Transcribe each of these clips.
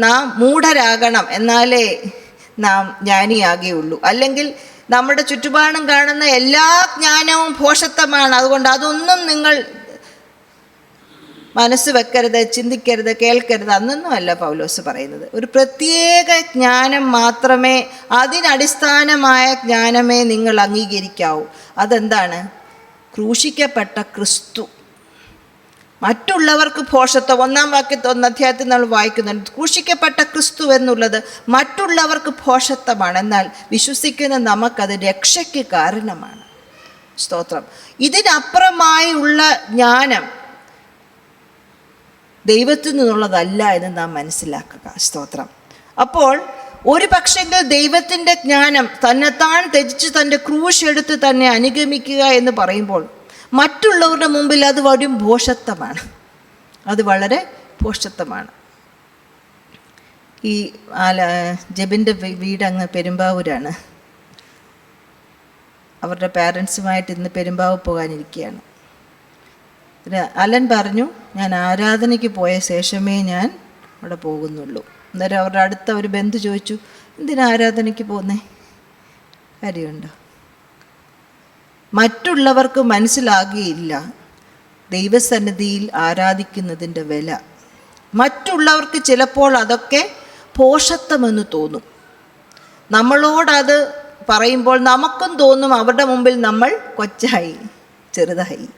നാം മൂഢരാകണം, എന്നാലേ നാം ജ്ഞാനിയാകുകയുള്ളൂ. അല്ലെങ്കിൽ നമ്മുടെ ചുറ്റുപാടും കാണുന്ന എല്ലാ ജ്ഞാനവും ഭോഷത്വമാണ്. അതുകൊണ്ട് അതൊന്നും നിങ്ങൾ മനസ്സ് വെക്കരുത്, ചിന്തിക്കരുത്, കേൾക്കരുത്. അന്നൊന്നുമല്ല പൗലോസ് പറയുന്നത്. ഒരു പ്രത്യേക ജ്ഞാനം മാത്രമേ, അതിനടിസ്ഥാനമായ ജ്ഞാനമേ നിങ്ങൾ അംഗീകരിക്കാവൂ. അതെന്താണ്? ക്രൂശിക്കപ്പെട്ട ക്രിസ്തു. മറ്റുള്ളവർക്ക് ഭോഷത്വം. 1 അധ്യായത്തിൽ നമ്മൾ വായിക്കുന്നുണ്ട്, ക്രൂശിക്കപ്പെട്ട ക്രിസ്തു എന്നുള്ളത് മറ്റുള്ളവർക്ക് ഭോഷത്വമാണ്, എന്നാൽ വിശ്വസിക്കുന്ന നമുക്കത് രക്ഷയ്ക്ക് കാരണമാണ്. സ്തോത്രം. ഇതിനപ്പുറമായുള്ള ജ്ഞാനം ദൈവത്തിൽ നിന്നുള്ളതല്ല എന്ന് നാം മനസ്സിലാക്കുക. സ്തോത്രം. അപ്പോൾ ഒരു പക്ഷെങ്കിൽ ദൈവത്തിൻ്റെ ജ്ഞാനം തന്നെത്താൻ ത്യജിച്ച് തൻ്റെ ക്രൂശ് എടുത്ത് തന്നെ അനുഗമിക്കുക എന്ന് പറയുമ്പോൾ മറ്റുള്ളവരുടെ മുമ്പിൽ അത് വരും ഭോഷത്വമാണ്. അത് വളരെ ഭോഷത്വമാണ്. ഈ ജെബിൻ്റെ വീട് അങ്ങ് പെരുമ്പാവൂരാണ്. അവരുടെ പാരൻസുമായിട്ട് ഇന്ന് പെരുമ്പാവൂർ പോകാനിരിക്കുകയാണ്. അലൻ പറഞ്ഞു, ഞാൻ ആരാധനയ്ക്ക് പോയ ശേഷമേ ഞാൻ അവിടെ പോകുന്നുള്ളൂ. അന്നേരം അവരുടെ അടുത്ത ഒരു ബന്ധു ചോദിച്ചു, എന്തിനാ ആരാധനയ്ക്ക് പോകുന്നേ? കാര്യമുണ്ടോ? മറ്റുള്ളവർക്ക് മനസ്സിലാകുകയില്ല ദൈവസന്നിധിയിൽ ആരാധിക്കുന്നതിൻ്റെ വില. മറ്റുള്ളവർക്ക് ചിലപ്പോൾ അതൊക്കെ പോഷത്വമെന്ന് തോന്നും. നമ്മളോടത് പറയുമ്പോൾ നമുക്കും തോന്നും അവരുടെ മുമ്പിൽ നമ്മൾ കൊച്ചായി, ചെറുതായി.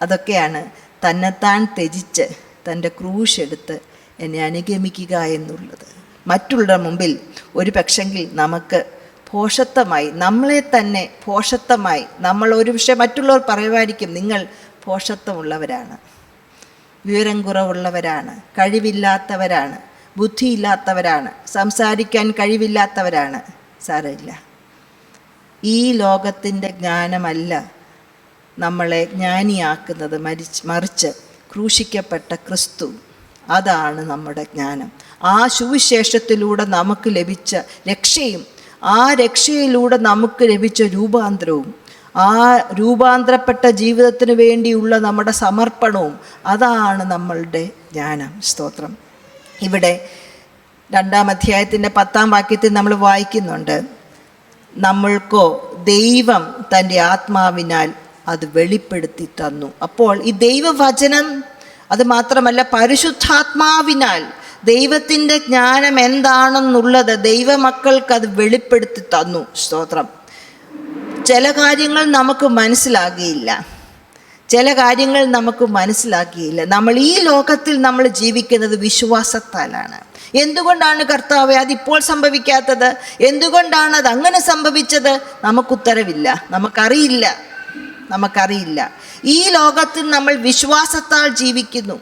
അതൊക്കെയാണ് തന്നെത്താൻ ത്യജിച്ച് തൻ്റെ ക്രൂശ് എടുത്ത് എന്നെ അനുഗമിക്കുക എന്നുള്ളത്. മറ്റുള്ളവരുടെ മുമ്പിൽ ഒരു പക്ഷെങ്കിൽ നമുക്ക് ഭോഷത്വമായി, നമ്മളെ തന്നെ ഭോഷത്വമായി നമ്മൾ ഒരു പക്ഷേ മറ്റുള്ളവർ പറയുമായിരിക്കും, നിങ്ങൾ ഭോഷത്വമുള്ളവരാണ്, വിവരം കുറവുള്ളവരാണ്, കഴിവില്ലാത്തവരാണ്, ബുദ്ധിയില്ലാത്തവരാണ്, സംസാരിക്കാൻ കഴിവില്ലാത്തവരാണ്. സാരമില്ല. ഈ ലോകത്തിൻ്റെ ജ്ഞാനമല്ല നമ്മളെ ജ്ഞാനിയാക്കുന്നത്, മറിച്ച് ക്രൂശിക്കപ്പെട്ട ക്രിസ്തു, അതാണ് നമ്മുടെ ജ്ഞാനം. ആ സുവിശേഷത്തിലൂടെ നമുക്ക് ലഭിച്ച രക്ഷയും ആ രക്ഷയിലൂടെ നമുക്ക് ലഭിച്ച രൂപാന്തരവും ആ രൂപാന്തരപ്പെട്ട ജീവിതത്തിന് വേണ്ടിയുള്ള നമ്മുടെ സമർപ്പണവും, അതാണ് നമ്മളുടെ ജ്ഞാനം. സ്തോത്രം. ഇവിടെ 2 അധ്യായത്തിൻ്റെ 10 വാക്യത്തിൽ നമ്മൾ വായിക്കുന്നുണ്ട്, നമ്മൾക്കോ ദൈവം തൻ്റെ ആത്മാവിനാൽ അത് വെളിപ്പെടുത്തി തന്നു. അപ്പോൾ ഈ ദൈവവചനം, അത് മാത്രമല്ല പരിശുദ്ധാത്മാവിനാൽ ദൈവത്തിൻ്റെ ജ്ഞാനം എന്താണെന്നുള്ളത് ദൈവമക്കൾക്ക് അത് വെളിപ്പെടുത്തി തന്നു. സ്തോത്രം. ചില കാര്യങ്ങൾ നമുക്ക് മനസ്സിലാകുകയില്ല, ചില കാര്യങ്ങൾ നമുക്ക് മനസ്സിലാക്കിയില്ല. നമ്മൾ ഈ ലോകത്തിൽ നമ്മൾ ജീവിക്കുന്നത് വിശ്വാസത്താലാണ്. എന്തുകൊണ്ടാണ് കർത്താവേ അതിപ്പോൾ സംഭവിക്കാത്തത്? എന്തുകൊണ്ടാണ് അത് അങ്ങനെ സംഭവിച്ചത്? നമുക്കുത്തരവില്ല, നമുക്കറിയില്ല. ഈ ലോകത്തിൽ നമ്മൾ വിശ്വാസത്താൽ ജീവിക്കുന്നു.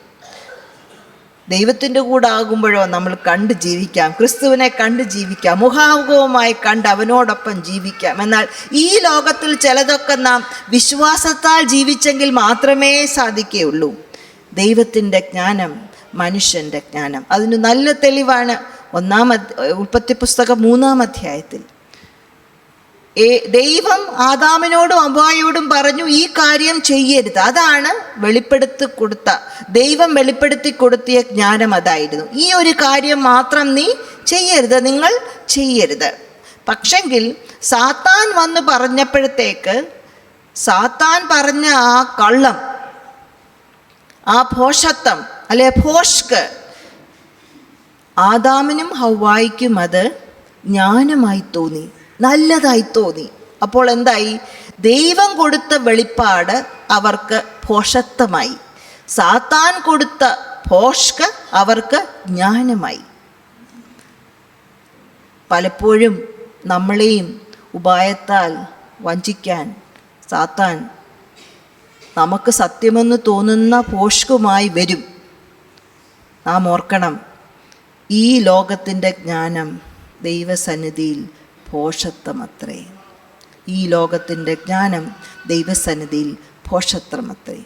ദൈവത്തിൻ്റെ കൂടെ ആകുമ്പോഴോ നമ്മൾ കണ്ട് ജീവിക്കാം, ക്രിസ്തുവിനെ കണ്ട് ജീവിക്കാം, മുഖാമുഖവുമായി കണ്ട് അവനോടൊപ്പം ജീവിക്കാം. എന്നാൽ ഈ ലോകത്തിൽ ചിലതൊക്കെ നാം വിശ്വാസത്താൽ ജീവിച്ചെങ്കിൽ മാത്രമേ സാധിക്കുകയുള്ളൂ. ദൈവത്തിൻ്റെ ജ്ഞാനം, മനുഷ്യൻ്റെ ജ്ഞാനം, അതിന് നല്ല തെളിവാണ് ഉൽപ്പത്തി പുസ്തകം 3 അധ്യായത്തിൽ ദൈവം ആദാമിനോടും ഹവ്വായോടും പറഞ്ഞു, ഈ കാര്യം ചെയ്യരുത്. അതാണ് ദൈവം വെളിപ്പെടുത്തി കൊടുത്തിയ ജ്ഞാനം അതായിരുന്നു. ഈ ഒരു കാര്യം മാത്രം നീ ചെയ്യരുത്, നിങ്ങൾ ചെയ്യരുത്. പക്ഷെങ്കിൽ സാത്താൻ വന്ന് പറഞ്ഞപ്പോഴത്തേക്ക്, സാത്താൻ പറഞ്ഞ ആ കള്ളം, ആ ഭോഷത്വം അല്ലെ ഭോഷ്ക്, ആദാമിനും ഹവ്വായ്ക്കും അത് ജ്ഞാനമായി തോന്നി, നല്ലതായി തോന്നി. അപ്പോൾ എന്തായി? ദൈവം കൊടുത്ത വെളിപ്പാട് അവർക്ക് ഭോഷത്വമായി, സാത്താൻ കൊടുത്ത ഭോഷ്ക് അവർക്ക് ജ്ഞാനമായി. പലപ്പോഴും നമ്മളെയും ഉപായത്താൽ വഞ്ചിക്കാൻ സാത്താൻ നമുക്ക് സത്യമെന്ന് തോന്നുന്ന ഭോഷ്കുമായി വരും. നാം ഓർക്കണം, ഈ ലോകത്തിൻ്റെ ജ്ഞാനം ദൈവസന്നിധിയിൽ ഭോഷത്വമത്രേ. ഈ ലോകത്തിൻ്റെ ജ്ഞാനം ദൈവസന്നിധിയിൽ ഭോഷത്വമത്രേ.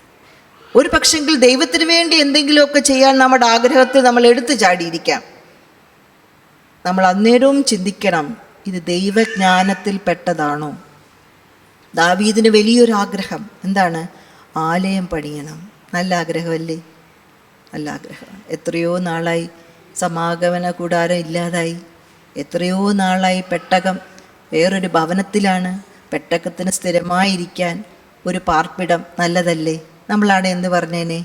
ഒരു പക്ഷെങ്കിൽ ദൈവത്തിന് വേണ്ടി എന്തെങ്കിലുമൊക്കെ ചെയ്യാൻ നമ്മുടെ ആഗ്രഹത്തിൽ നമ്മൾ എടുത്തു ചാടിയിരിക്കാം. നമ്മൾ അന്നേരവും ചിന്തിക്കണം, ഇത് ദൈവജ്ഞാനത്തിൽ പെട്ടതാണോ? ദാവീദിന് വലിയൊരാഗ്രഹം എന്താണ്? ആലയം പണിയണം. നല്ല ആഗ്രഹമല്ലേ? നല്ല ആഗ്രഹമാണ്. എത്രയോ നാളായി സമാഗമന കൂടാരം ഇല്ലാതായി. എത്രയോ നാളായി പെട്ടകം വേറൊരു ഭവനത്തിലാണ്. പെട്ടകത്തിന് സ്ഥിരമായിരിക്കാൻ ഒരു പാർപ്പിടം നല്ലതല്ലേ? നമ്മളാണ് എന്ത് പറഞ്ഞേനെ?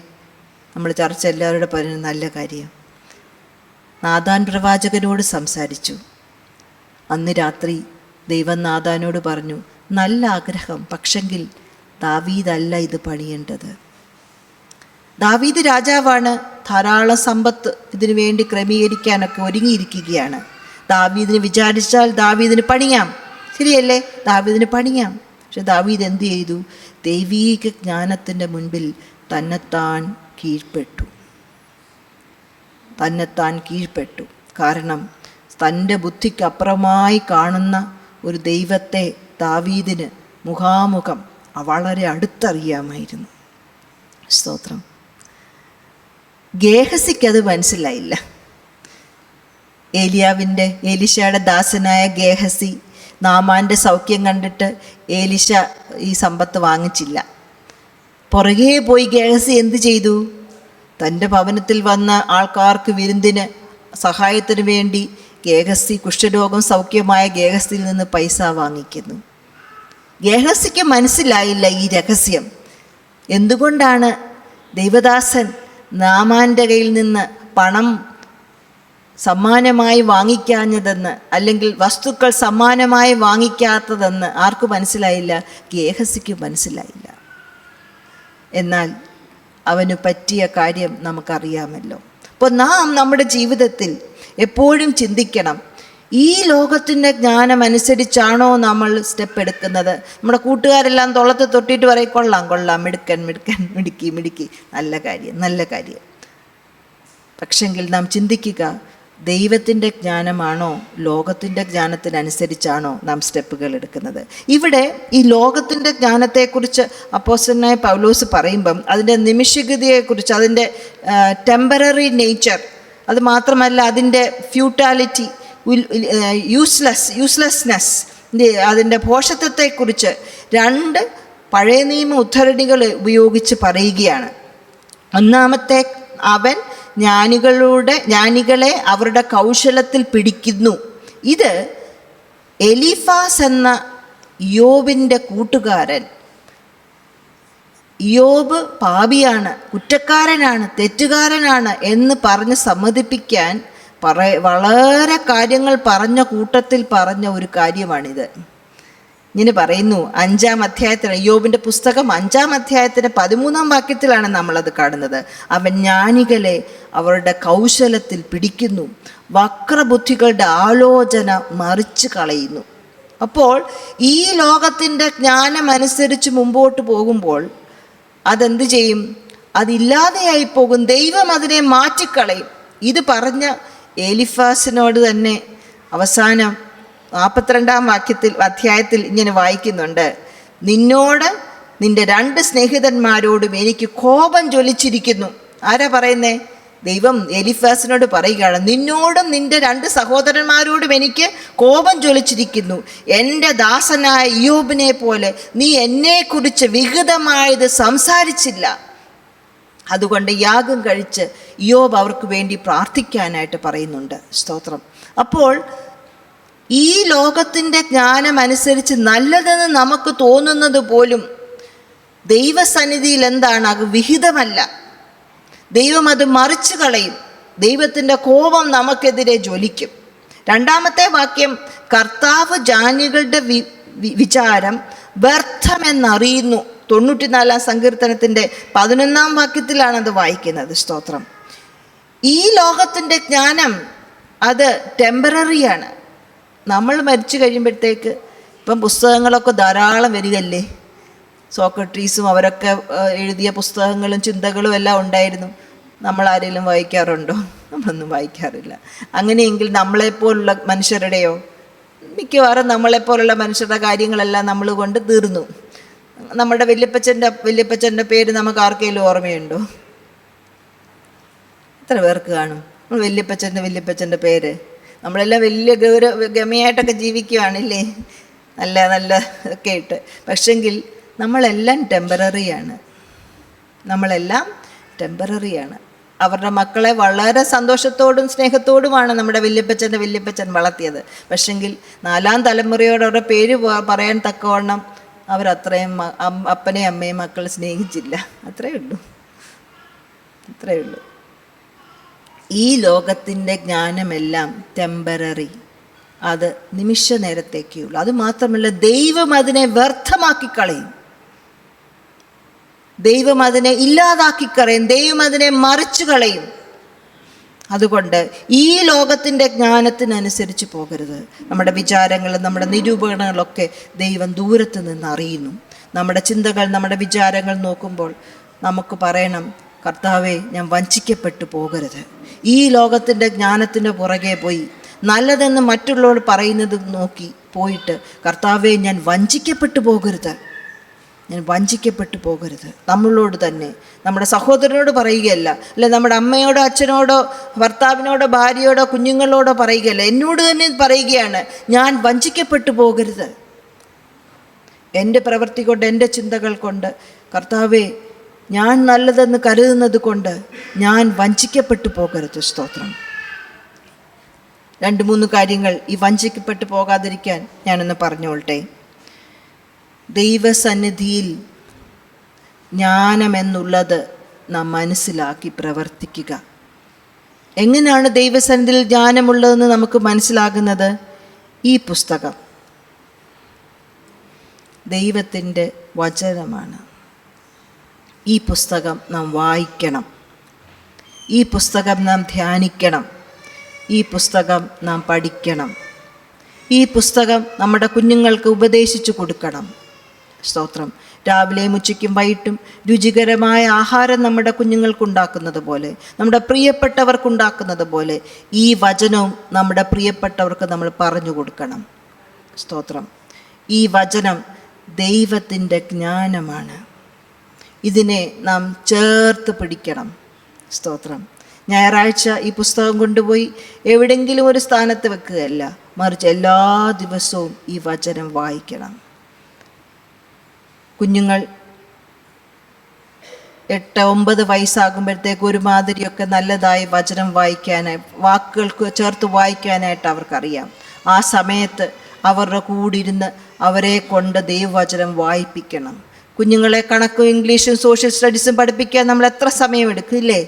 നമ്മൾ ചർച്ച എല്ലാവരുടെ പറഞ്ഞ നല്ല കാര്യം. നാഥാൻ പ്രവാചകനോട് സംസാരിച്ചു. അന്ന് രാത്രി ദൈവം നാഥാനോട് പറഞ്ഞു, നല്ല ആഗ്രഹം, പക്ഷെങ്കിൽ ദാവീദല്ല ഇത് പണിയേണ്ടത്. ദാവീദ് രാജാവാണ്, ധാരാളം സമ്പത്ത് ഇതിനു വേണ്ടി ക്രമീകരിക്കാനൊക്കെ ഒരുങ്ങിയിരിക്കുകയാണ്. ദാവീദിന് വിചാരിച്ചാൽ ദാവീദിന് പണിയാം, ശരിയല്ലേ? ദാവീദിന് പണിയാം. പക്ഷെ ദാവീദ് എന്ത് ചെയ്തു? ദൈവീക ജ്ഞാനത്തിൻ്റെ മുൻപിൽ തന്നെത്താൻ കീഴ്പ്പെട്ടു. കാരണം തൻ്റെ ബുദ്ധിക്കപ്പുറമായി കാണുന്ന ഒരു ദൈവത്തെ ദാവീദിന് മുഖാമുഖം വളരെ അടുത്തറിയാമായിരുന്നു. സ്തോത്രം. ഗേഹസിക്കത് മനസ്സിലായില്ല. ഏലീശയുടെ ദാസനായ ഗേഹസി നാമാൻ്റെ സൗഖ്യം കണ്ടിട്ട് ഏലീശ ഈ സമ്പത്ത് വാങ്ങിച്ചില്ല. പുറകെ പോയി ഗേഹസി എന്ത് ചെയ്തു? തൻ്റെ ഭവനത്തിൽ വന്ന ആൾക്കാർക്ക് വിരുന്നിന് സഹായത്തിന് വേണ്ടി ഗേഹസി കുഷ്ഠരോഗം സൗഖ്യമായ ഗേഹസിയിൽ നിന്ന് പൈസ വാങ്ങിക്കുന്നു. ഗേഹസിക്ക് മനസ്സിലായില്ല ഈ രഹസ്യം. എന്തുകൊണ്ടാണ് ദൈവദാസൻ നാമാൻ്റെ കയ്യിൽ നിന്ന് പണം സമ്മാനമായി വാങ്ങിക്കാഞ്ഞതെന്ന്, അല്ലെങ്കിൽ വസ്തുക്കൾ സമ്മാനമായി വാങ്ങിക്കാത്തതെന്ന് ആർക്ക് മനസ്സിലായില്ല? ഗേഹസിക്ക് മനസ്സിലായില്ല. എന്നാൽ അവന് പറ്റിയ കാര്യം നമുക്കറിയാമല്ലോ. അപ്പോൾ നാം നമ്മുടെ ജീവിതത്തിൽ എപ്പോഴും ചിന്തിക്കണം, ഈ ലോകത്തിൻ്റെ ജ്ഞാനം അനുസരിച്ചാണോ നമ്മൾ സ്റ്റെപ്പ് എടുക്കുന്നത്? നമ്മുടെ കൂട്ടുകാരെല്ലാം തൊള്ളത്ത് തൊട്ടിട്ട് പറയും, കൊള്ളാം, മിടുക്കി, നല്ല കാര്യം. പക്ഷെങ്കിൽ നാം ചിന്തിക്കുക, ദൈവത്തിൻ്റെ ജ്ഞാനമാണോ ലോകത്തിൻ്റെ ജ്ഞാനത്തിനനുസരിച്ചാണോ നാം സ്റ്റെപ്പുകൾ എടുക്കുന്നത്? ഇവിടെ ഈ ലോകത്തിൻ്റെ ജ്ഞാനത്തെക്കുറിച്ച് അപ്പോസ്തലനായ പൗലോസ് പറയുമ്പം അതിൻ്റെ നിമിഷഗതിയെക്കുറിച്ച്, അതിൻ്റെ ടെമ്പററി നേച്ചർ, അത് മാത്രമല്ല അതിൻ്റെ ഫ്യൂട്ടാലിറ്റി, യൂസ്ലെസ്നെസ്, അതിൻ്റെ ഭോഷത്വത്തെക്കുറിച്ച് 2 പഴയ നിയമ ഉദ്ധരണികൾ ഉപയോഗിച്ച് പറയുകയാണ്. ഒന്നാമത്തെ, അവൻ ജ്ഞാനികളെ അവരുടെ കൗശലത്തിൽ പിടിക്കുന്നു. ഇത് എലീഫാസ് എന്ന യോബിൻ്റെ കൂട്ടുകാരൻ. യോബ് പാപിയാണ്, കുറ്റക്കാരനാണ്, തെറ്റുകാരനാണ് എന്ന് പറഞ്ഞ് സമ്മതിപ്പിക്കാൻ വളരെ കാര്യങ്ങൾ പറഞ്ഞ കൂട്ടത്തിൽ പറഞ്ഞ ഒരു കാര്യമാണിത്. ഇങ്ങനെ പറയുന്നു 5-ാം അധ്യായത്തിൽ, യോബിൻ്റെ പുസ്തകം 5-ാം അധ്യായത്തിന് 13-ാം വാക്യത്തിലാണ് നമ്മളത് കാണുന്നത്. അവൻ ജ്ഞാനികളെ അവരുടെ കൗശലത്തിൽ പിടിക്കുന്നു, വക്രബുദ്ധികളുടെ ആലോചന മറിച്ച് കളയുന്നു. അപ്പോൾ ഈ ലോകത്തിൻ്റെ ജ്ഞാനം അനുസരിച്ച് മുമ്പോട്ട് പോകുമ്പോൾ അതെന്ത് ചെയ്യും? അതില്ലാതെയായി പോകും. ദൈവം അതിനെ മാറ്റിക്കളയും. ഇത് പറഞ്ഞ എലീഫാസിനോട് തന്നെ അവസാനം 42-ാം അധ്യായത്തിൽ ഇങ്ങനെ വായിക്കുന്നുണ്ട്, നിന്നോട് നിന്റെ 2 സ്നേഹിതന്മാരോടും എനിക്ക് കോപം ജ്വലിച്ചിരിക്കുന്നു. ആരാ പറയുന്നേ? ദൈവം എലീഫാസിനോട് പറയുകയാണ്, നിന്നോടും നിന്റെ 2 സഹോദരന്മാരോടും എനിക്ക് കോപം ജ്വലിച്ചിരിക്കുന്നു. എൻ്റെ ദാസനായ ഇയ്യോബിനെ പോലെ നീ എന്നെക്കുറിച്ച് വിഹിതമായത് സംസാരിച്ചില്ല. അതുകൊണ്ട് യാഗം കഴിച്ച് ഇയ്യോബ് അവർക്ക് വേണ്ടി പ്രാർത്ഥിക്കാനായിട്ട് പറയുന്നുണ്ട്. സ്തോത്രം. അപ്പോൾ ഈ ലോകത്തിൻ്റെ ജ്ഞാനം അനുസരിച്ച് നല്ലതെന്ന് നമുക്ക് തോന്നുന്നത് പോലും ദൈവസന്നിധിയിൽ എന്താണ്? അത് വിഹിതമല്ല. ദൈവം അത് മറിച്ച് കളയും. ദൈവത്തിൻ്റെ കോപം നമുക്കെതിരെ ജ്വലിക്കും. 2-ാമത്തെ വാക്യം, കർത്താവ് ജ്ഞാനികളുടെ വിചാരം വ്യർത്ഥമെന്നറിയുന്നു. 94-ാം സങ്കീർത്തനത്തിൻ്റെ 11-ാം വാക്യത്തിലാണത് വായിക്കുന്നത്. സ്തോത്രം. ഈ ലോകത്തിൻ്റെ ജ്ഞാനം അത് ടെമ്പററിയാണ്. നമ്മൾ മരിച്ചു കഴിയുമ്പോഴത്തേക്ക് ഇപ്പം പുസ്തകങ്ങളൊക്കെ ധാരാളം വരികയല്ലേ. സോക്രട്ടീസും അവരൊക്കെ എഴുതിയ പുസ്തകങ്ങളും ചിന്തകളും എല്ലാം ഉണ്ടായിരുന്നു. നമ്മളാരെങ്കിലും വായിക്കാറുണ്ടോ? നമ്മളൊന്നും വായിക്കാറില്ല. അങ്ങനെയെങ്കിൽ നമ്മളെപ്പോലുള്ള മനുഷ്യരുടെയോ, മിക്കവാറും നമ്മളെപ്പോലുള്ള മനുഷ്യരുടെ കാര്യങ്ങളെല്ലാം നമ്മൾ കൊണ്ട് തീർന്നു. നമ്മുടെ വല്യപ്പച്ചൻ്റെ പേര് നമുക്ക് ആർക്കെങ്കിലും ഓർമ്മയുണ്ടോ? എത്ര പേർക്ക് കാണും? നമ്മൾ വല്യപ്പച്ചൻ്റെ പേര് നമ്മളെല്ലാം വലിയ ഗമയായിട്ടൊക്കെ ജീവിക്കുകയാണില്ലേ, നല്ല ഒക്കെ ഇട്ട്. പക്ഷെങ്കിൽ നമ്മളെല്ലാം ടെമ്പററിയാണ്. അവരുടെ മക്കളെ വളരെ സന്തോഷത്തോടും സ്നേഹത്തോടുമാണ് നമ്മുടെ വല്യപ്പച്ചൻ വളർത്തിയത്. പക്ഷെങ്കിൽ 4ാം തലമുറയോട് അവരുടെ പേര് പറയാൻ തക്കവണ്ണം അവരത്രയും അപ്പനെയും അമ്മയും മക്കൾ സ്നേഹിച്ചില്ല. അത്രയേ ഉള്ളൂ. ഈ ലോകത്തിൻ്റെ ജ്ഞാനമെല്ലാം ടെമ്പററി, അത് നിമിഷ നേരത്തേക്കേ ഉള്ളൂ. അത് മാത്രമല്ല, ദൈവം അതിനെ വ്യർത്ഥമാക്കി കളയും, ദൈവം അതിനെ ഇല്ലാതാക്കി കളയും, ദൈവം അതിനെ മറിച്ചു കളയും. അതുകൊണ്ട് ഈ ലോകത്തിൻ്റെ ജ്ഞാനത്തിനനുസരിച്ച് പോകരുത്. നമ്മുടെ വിചാരങ്ങളും നമ്മുടെ നിരൂപണങ്ങളൊക്കെ ദൈവം ദൂരത്ത് നിന്ന് അറിയുന്നു. നമ്മുടെ ചിന്തകൾ, നമ്മുടെ വിചാരങ്ങൾ നോക്കുമ്പോൾ നമുക്ക് പറയണം, കർത്താവേ, ഞാൻ വഞ്ചിക്കപ്പെട്ടു പോകരുത്. ഈ ലോകത്തിൻ്റെ ജ്ഞാനത്തിൻ്റെ പുറകെ പോയി നല്ലതെന്ന് മറ്റുള്ളവർ പറയുന്നത് നോക്കി പോയിട്ട്, കർത്താവേ, ഞാൻ വഞ്ചിക്കപ്പെട്ടു പോകരുത്. നമ്മളോട് തന്നെ, നമ്മുടെ സഹോദരനോട് പറയുകയല്ല, അല്ലെ നമ്മുടെ അമ്മയോടോ അച്ഛനോടോ ഭർത്താവിനോടോ ഭാര്യയോടോ കുഞ്ഞുങ്ങളോടോ പറയുകയല്ല, എന്നോട് തന്നെ പറയുകയാണ്, ഞാൻ വഞ്ചിക്കപ്പെട്ടു പോകരുത്. എൻ്റെ പ്രവൃത്തി കൊണ്ട്, എൻ്റെ ചിന്തകൾ കൊണ്ട്, കർത്താവേ, ഞാൻ നല്ലതെന്ന് കരുതുന്നത് കൊണ്ട് ഞാൻ വഞ്ചിക്കപ്പെട്ടു പോകരുത്. സ്തോത്രം. 2-3 കാര്യങ്ങൾ ഈ വഞ്ചിക്കപ്പെട്ടു പോകാതിരിക്കാൻ ഞാനൊന്ന് പറഞ്ഞോളട്ടെ. ദൈവസന്നിധിയിൽ ജ്ഞാനമെന്നുള്ളത് നാം മനസ്സിലാക്കി പ്രവർത്തിക്കുക. എങ്ങനെയാണ് ദൈവസന്നിധിയിൽ ജ്ഞാനമുള്ളതെന്ന് നമുക്ക് മനസ്സിലാകുന്നത്? ഈ പുസ്തകം ദൈവത്തിൻ്റെ വചനമാണ്. ഈ പുസ്തകം നാം വായിക്കണം, ഈ പുസ്തകം നാം ധ്യാനിക്കണം, ഈ പുസ്തകം നാം പഠിക്കണം, ഈ പുസ്തകം നമ്മുടെ കുഞ്ഞുങ്ങൾക്ക് ഉപദേശിച്ചു കൊടുക്കണം. സ്തോത്രം. രാവിലെയും ഉച്ചയ്ക്കും വൈകിട്ടും രുചികരമായ ആഹാരം നമ്മുടെ കുഞ്ഞുങ്ങൾക്കുണ്ടാക്കുന്നത് പോലെ, നമ്മുടെ പ്രിയപ്പെട്ടവർക്കുണ്ടാക്കുന്നത് പോലെ ഈ വചനവും നമ്മുടെ പ്രിയപ്പെട്ടവർക്ക് നമ്മൾ പറഞ്ഞു കൊടുക്കണം. സ്തോത്രം. ഈ വചനം ദൈവത്തിൻ്റെ ജ്ഞാനമാണ്. ഇതിനെ നാം ചേർത്ത് പിടിക്കണം. സ്തോത്രം. ഞായറാഴ്ച ഈ പുസ്തകം കൊണ്ടുപോയി എവിടെയെങ്കിലും ഒരു സ്ഥാനത്ത് വെക്കുകയല്ല, മറിച്ച് എല്ലാ ദിവസവും ഈ വചനം വായിക്കണം. കുഞ്ഞുങ്ങൾ 8-9 വയസ്സാകുമ്പോഴത്തേക്ക് ഒരുമാതിരിയൊക്കെ നല്ലതായി വചനം വായിക്കാനായി, വാക്കുകൾക്ക് ചേർത്ത് വായിക്കാനായിട്ട് അവർക്കറിയാം. ആ സമയത്ത് അവരുടെ കൂടിരുന്ന് അവരെ കൊണ്ട് ദൈവവചനം വായിപ്പിക്കണം. കുഞ്ഞുങ്ങളെ കണക്കും ഇംഗ്ലീഷും സോഷ്യൽ സ്റ്റഡീസും പഠിപ്പിക്കാൻ നമ്മൾ എത്ര സമയമെടുക്കില്ലേ?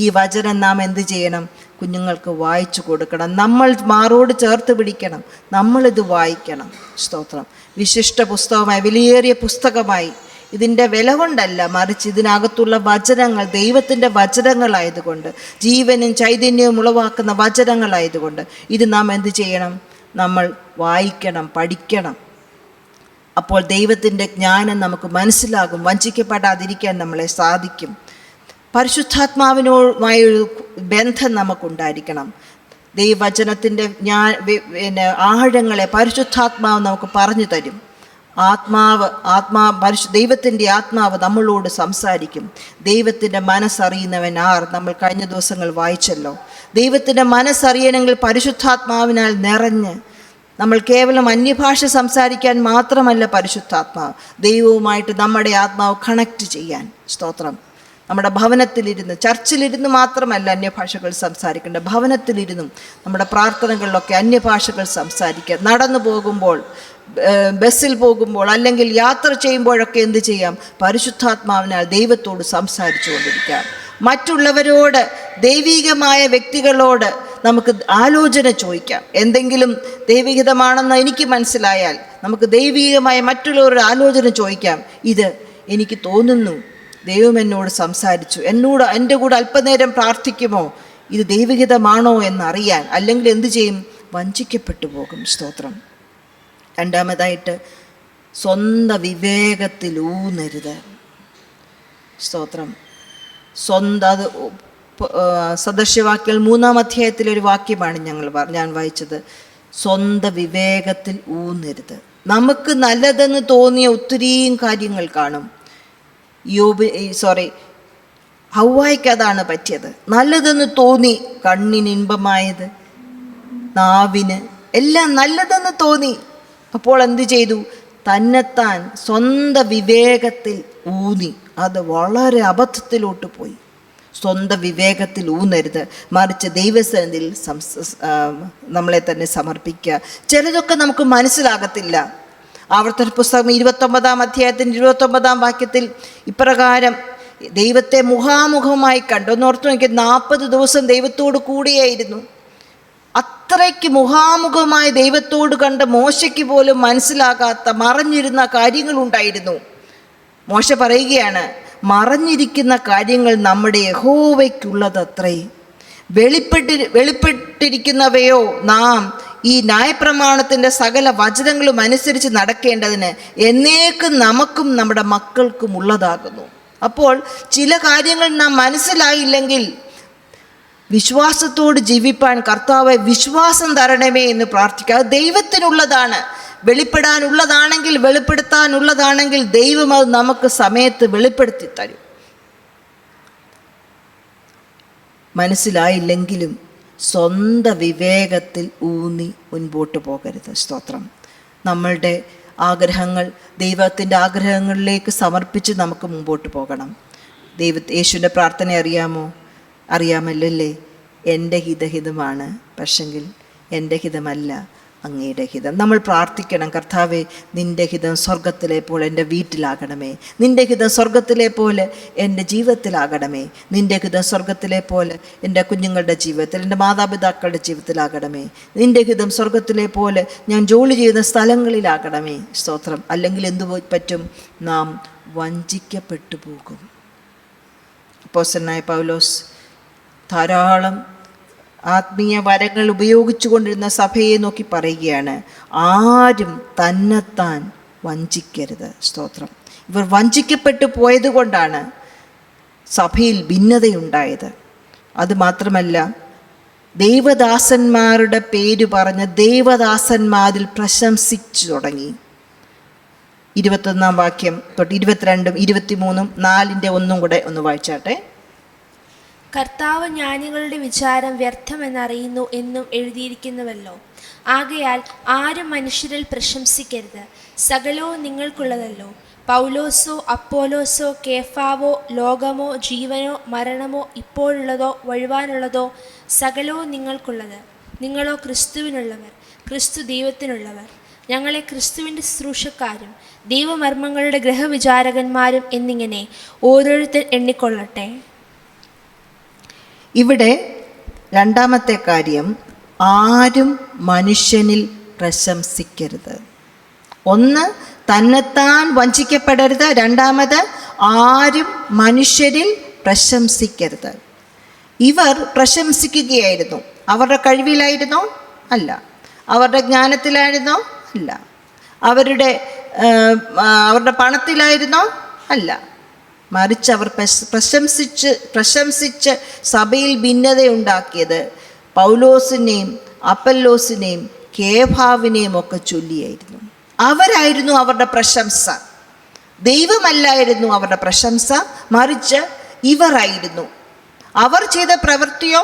ഈ വചനം നാം എന്ത് ചെയ്യണം? കുഞ്ഞുങ്ങൾക്ക് വായിച്ചു കൊടുക്കണം. നമ്മൾ മാറോട് ചേർത്ത് പിടിക്കണം. നമ്മളിത് വായിക്കണം. സ്തോത്രം. വിശിഷ്ട പുസ്തകമായി, വിലയേറിയ പുസ്തകമായി, ഇതിൻ്റെ വില കൊണ്ടല്ല, മറിച്ച് ഇതിനകത്തുള്ള വചനങ്ങൾ ദൈവത്തിൻ്റെ വചനങ്ങളായതുകൊണ്ട്, ജീവനും ചൈതന്യവും ഉളവാക്കുന്ന വചനങ്ങളായതുകൊണ്ട് ഇത് നാം എന്ത് ചെയ്യണം? നമ്മൾ വായിക്കണം, പഠിക്കണം. അപ്പോൾ ദൈവത്തിൻ്റെ ജ്ഞാനം നമുക്ക് മനസ്സിലാകും. വഞ്ചിക്കപ്പെടാതിരിക്കാൻ നമ്മളെ സാധിക്കും. പരിശുദ്ധാത്മാവിനുമായൊരു ബന്ധം നമുക്കുണ്ടായിരിക്കണം. ദൈവവചനത്തിൻ്റെ ആഴങ്ങളെ പരിശുദ്ധാത്മാവ് നമുക്ക് പറഞ്ഞു തരും. ദൈവത്തിൻ്റെ ആത്മാവ് നമ്മളോട് സംസാരിക്കും. ദൈവത്തിൻ്റെ മനസ്സറിയുന്നവൻ ആർ? നമ്മൾ കഴിഞ്ഞ ദിവസങ്ങൾ വായിച്ചല്ലോ. ദൈവത്തിൻ്റെ മനസ്സറിയണമെങ്കിൽ പരിശുദ്ധാത്മാവിനാൽ നിറഞ്ഞ്, നമ്മൾ കേവലം അന്യഭാഷ സംസാരിക്കാൻ മാത്രമല്ല പരിശുദ്ധാത്മാവ്, ദൈവവുമായിട്ട് നമ്മുടെ ആത്മാവ് കണക്റ്റ് ചെയ്യാൻ. സ്തോത്രം. നമ്മുടെ ഭവനത്തിലിരുന്ന്, ചർച്ചിലിരുന്ന് മാത്രമല്ല അന്യഭാഷകൾ സംസാരിക്കേണ്ട, ഭവനത്തിലിരുന്നും നമ്മുടെ പ്രാർത്ഥനകളിലൊക്കെ അന്യഭാഷകൾ സംസാരിക്കുക. നടന്നു പോകുമ്പോൾ, ബസ്സിൽ പോകുമ്പോൾ, അല്ലെങ്കിൽ യാത്ര ചെയ്യുമ്പോഴൊക്കെ എന്ത് ചെയ്യാം? പരിശുദ്ധാത്മാവിനാൽ ദൈവത്തോട് സംസാരിച്ചു കൊണ്ടിരിക്കാം. മറ്റുള്ളവരോട്, ദൈവികമായ വ്യക്തികളോട് നമുക്ക് ആലോചന ചോദിക്കാം. എന്തെങ്കിലും ദൈവികതമാണെന്ന് എനിക്ക് മനസ്സിലായാൽ നമുക്ക് ദൈവികമായ മറ്റുള്ളവരുടെ ആലോചന ചോദിക്കാം. ഇത് എനിക്ക് തോന്നുന്നു ദൈവം എന്നോട് സംസാരിച്ചു, എൻ്റെ കൂടെ അല്പനേരം പ്രാർത്ഥിക്കുമോ, ഇത് ദൈവികതമാണോ എന്നറിയാൻ. അല്ലെങ്കിൽ എന്തു ചെയ്യും? വഞ്ചിക്കപ്പെട്ടു പോകും. സ്തോത്രം. രണ്ടാമതായിട്ട്, സ്വന്തം വിവേകത്തിൽ ഊന്നരുത്. സ്തോത്രം. അത് സദൃശ്യവാക്യങ്ങൾ 3-ാം അധ്യായത്തിലൊരു വാക്യമാണ് ഞാൻ വായിച്ചത്. സ്വന്തം വിവേകത്തിൽ ഊന്നരുത്. നമുക്ക് നല്ലതെന്ന് തോന്നിയ ഒത്തിരിയും കാര്യങ്ങൾ കാണും. ഹൗവായ്ക്ക് അതാണ് പറ്റിയത്. നല്ലതെന്ന് തോന്നി, കണ്ണിന് ഇമ്പമായത്, നാവിന് എല്ലാം നല്ലതെന്ന് തോന്നി. അപ്പോൾ എന്ത് ചെയ്തു? തന്നെത്താൻ സ്വന്തം വിവേകത്തിൽ ഊന്നി. അത് വളരെ അബദ്ധത്തിലോട്ട് പോയി. സ്വന്തം വിവേകത്തിൽ ഊന്നരുത്, മറിച്ച് ദൈവസന്നിധിയിൽ നമ്മളെ തന്നെ സമർപ്പിക്കുക. ചിലതൊക്കെ നമുക്ക് മനസ്സിലാകത്തില്ല. ആവർത്തന പുസ്തകം 29-ാം അധ്യായത്തിൻ്റെ 29-ാം വാക്യത്തിൽ ഇപ്രകാരം ദൈവത്തെ മുഖാമുഖമായി കണ്ടു. ഒന്നോർത്ത് നോക്കി, 40 ദിവസം ദൈവത്തോട് കൂടിയായിരുന്നു. അത്രയ്ക്ക് മുഖാമുഖമായി ദൈവത്തോട് കണ്ട മോശയ്ക്ക് പോലും മനസ്സിലാകാത്ത മറഞ്ഞിരുന്ന കാര്യങ്ങളുണ്ടായിരുന്നു. മോശ പറയുകയാണ്, മറഞ്ഞിരിക്കുന്ന കാര്യങ്ങൾ നമ്മുടെ യഹോവയ്ക്കുള്ളതത്രേ, വെളിപ്പെട്ടിരിക്കുന്നവയോ നാം ഈ ന്യായപ്രമാണത്തിൻ്റെ സകല വചനങ്ങളും അനുസരിച്ച് നടക്കേണ്ടതിന് എന്നേക്കും നമുക്കും നമ്മുടെ മക്കൾക്കും ഉള്ളതാകുന്നു. അപ്പോൾ ചില കാര്യങ്ങൾ നാം മനസ്സിലായില്ലെങ്കിൽ വിശ്വാസത്തോട് ജീവിപ്പാൻ കർത്താവെ വിശ്വാസം തരണമേ എന്ന് പ്രാർത്ഥിക്കുക. അത് ദൈവത്തിനുള്ളതാണ്. വെളിപ്പെടാനുള്ളതാണെങ്കിൽ, വെളിപ്പെടുത്താനുള്ളതാണെങ്കിൽ ദൈവം അത് നമുക്ക് സമയത്ത് വെളിപ്പെടുത്തി തരും. മനസ്സിലായില്ലെങ്കിലും സ്വന്തം വിവേകത്തിൽ ഊന്നി മുൻപോട്ട് പോകരുത്. സ്തോത്രം. നമ്മളുടെ ആഗ്രഹങ്ങൾ ദൈവത്തിൻ്റെ ആഗ്രഹങ്ങളിലേക്ക് സമർപ്പിച്ച് നമുക്ക് മുമ്പോട്ട് പോകണം. യേശുവിൻ്റെ പ്രാർത്ഥന അറിയാമല്ലോ അല്ലേ? എൻ്റെ ഹിതമാണ്, പക്ഷെങ്കിൽ എൻ്റെ ഹിതമല്ല അങ്ങയുടെ ഹിതം. നമ്മൾ പ്രാർത്ഥിക്കണം, കർത്താവേ നിൻ്റെ ഹിതം സ്വർഗത്തിലെ പോലെ എൻ്റെ വീട്ടിലാകണമേ, നിൻ്റെ ഹിതം സ്വർഗത്തിലെ പോലെ എൻ്റെ ജീവിതത്തിലാകണമേ, നിൻ്റെ ഹിതം സ്വർഗത്തിലെ പോലെ എൻ്റെ കുഞ്ഞുങ്ങളുടെ ജീവിതത്തിൽ, എൻ്റെ മാതാപിതാക്കളുടെ ജീവിതത്തിലാകണമേ, നിൻ്റെ ഹിതം സ്വർഗത്തിലെ പോലെ ഞാൻ ജോലി ചെയ്യുന്ന സ്ഥലങ്ങളിലാകണമേ. സ്തോത്രം. അല്ലെങ്കിൽ എന്തു പറ്റും? നാം വഞ്ചിക്കപ്പെട്ടു പോകും. അപ്പോസ്തലനായ പൗലോസ് ധാരാളം ആത്മീയ വരങ്ങൾ ഉപയോഗിച്ചു കൊണ്ടിരുന്ന സഭയെ നോക്കി പറയുകയാണ്, ആരും തന്നെത്താൻ വഞ്ചിക്കരുത്. സ്തോത്രം. ഇവർ വഞ്ചിക്കപ്പെട്ടു പോയതുകൊണ്ടാണ് സഭയിൽ ഭിന്നതയുണ്ടായത്. അതുമാത്രമല്ല, ദൈവദാസന്മാരുടെ പേര് പറഞ്ഞ് ദൈവദാസന്മാരിൽ പ്രശംസിച്ചു തുടങ്ങി. 21-ാം വാക്യം തൊട്ട് 22-ഉം 23-ഉം 4-ന്റെ കൂടെ ഒന്ന് വായിച്ചാട്ടെ. കർത്താവ് ജ്ഞാനികളുടെ വിചാരം വ്യർത്ഥമെന്നറിയുന്നു എന്നും എഴുതിയിരിക്കുന്നുവല്ലോ. ആകയാൽ ആരും മനുഷ്യരിൽ പ്രശംസിക്കരുത്, സകലവും നിങ്ങൾക്കുള്ളതല്ലോ. പൗലോസോ അപ്പോലോസോ കേഫാവോ ലോകമോ ജീവനോ മരണമോ ഇപ്പോഴുള്ളതോ വഴുവാനുള്ളതോ സകലവും നിങ്ങൾക്കുള്ളത്. നിങ്ങളോ ക്രിസ്തുവിനുള്ളവർ, ക്രിസ്തു ദൈവത്തിനുള്ളവർ. ഞങ്ങളെ ക്രിസ്തുവിൻ്റെ ശുശ്രൂഷക്കാരും ദൈവമർമ്മങ്ങളുടെ ഗ്രഹവിചാരകന്മാരും എന്നിങ്ങനെ ഓരോരുത്തർ എണ്ണിക്കൊള്ളട്ടെ. ഇവിടെ രണ്ടാമത്തെ കാര്യം, ആരും മനുഷ്യനിൽ പ്രശംസിക്കരുത്. ഒന്ന്, തന്നെത്താൻ വഞ്ചിക്കപ്പെടരുത്. രണ്ടാമത്, ആരും മനുഷ്യരിൽ പ്രശംസിക്കരുത്. ഇവർ പ്രശംസിക്കുകയായിരുന്നു. അവരുടെ കഴിവിലായിരുന്നോ? അല്ല. അവരുടെ ജ്ഞാനത്തിലായിരുന്നോ? അല്ല. അവരുടെ പണത്തിലായിരുന്നോ? അല്ല. മറിച്ച് അവർ പ്രശംസിച്ച് സഭയിൽ ഭിന്നതയുണ്ടാക്കിയത് പൗലോസിനെയും അപ്പല്ലോസിനെയും കേഫാവിനെയും ഒക്കെ ചൊല്ലിയായിരുന്നു. അവരായിരുന്നു അവരുടെ പ്രശംസ. ദൈവമല്ലായിരുന്നു അവരുടെ പ്രശംസ, മറിച്ച് ഇവരായിരുന്നു. അവർ ചെയ്ത പ്രവൃത്തിയോ,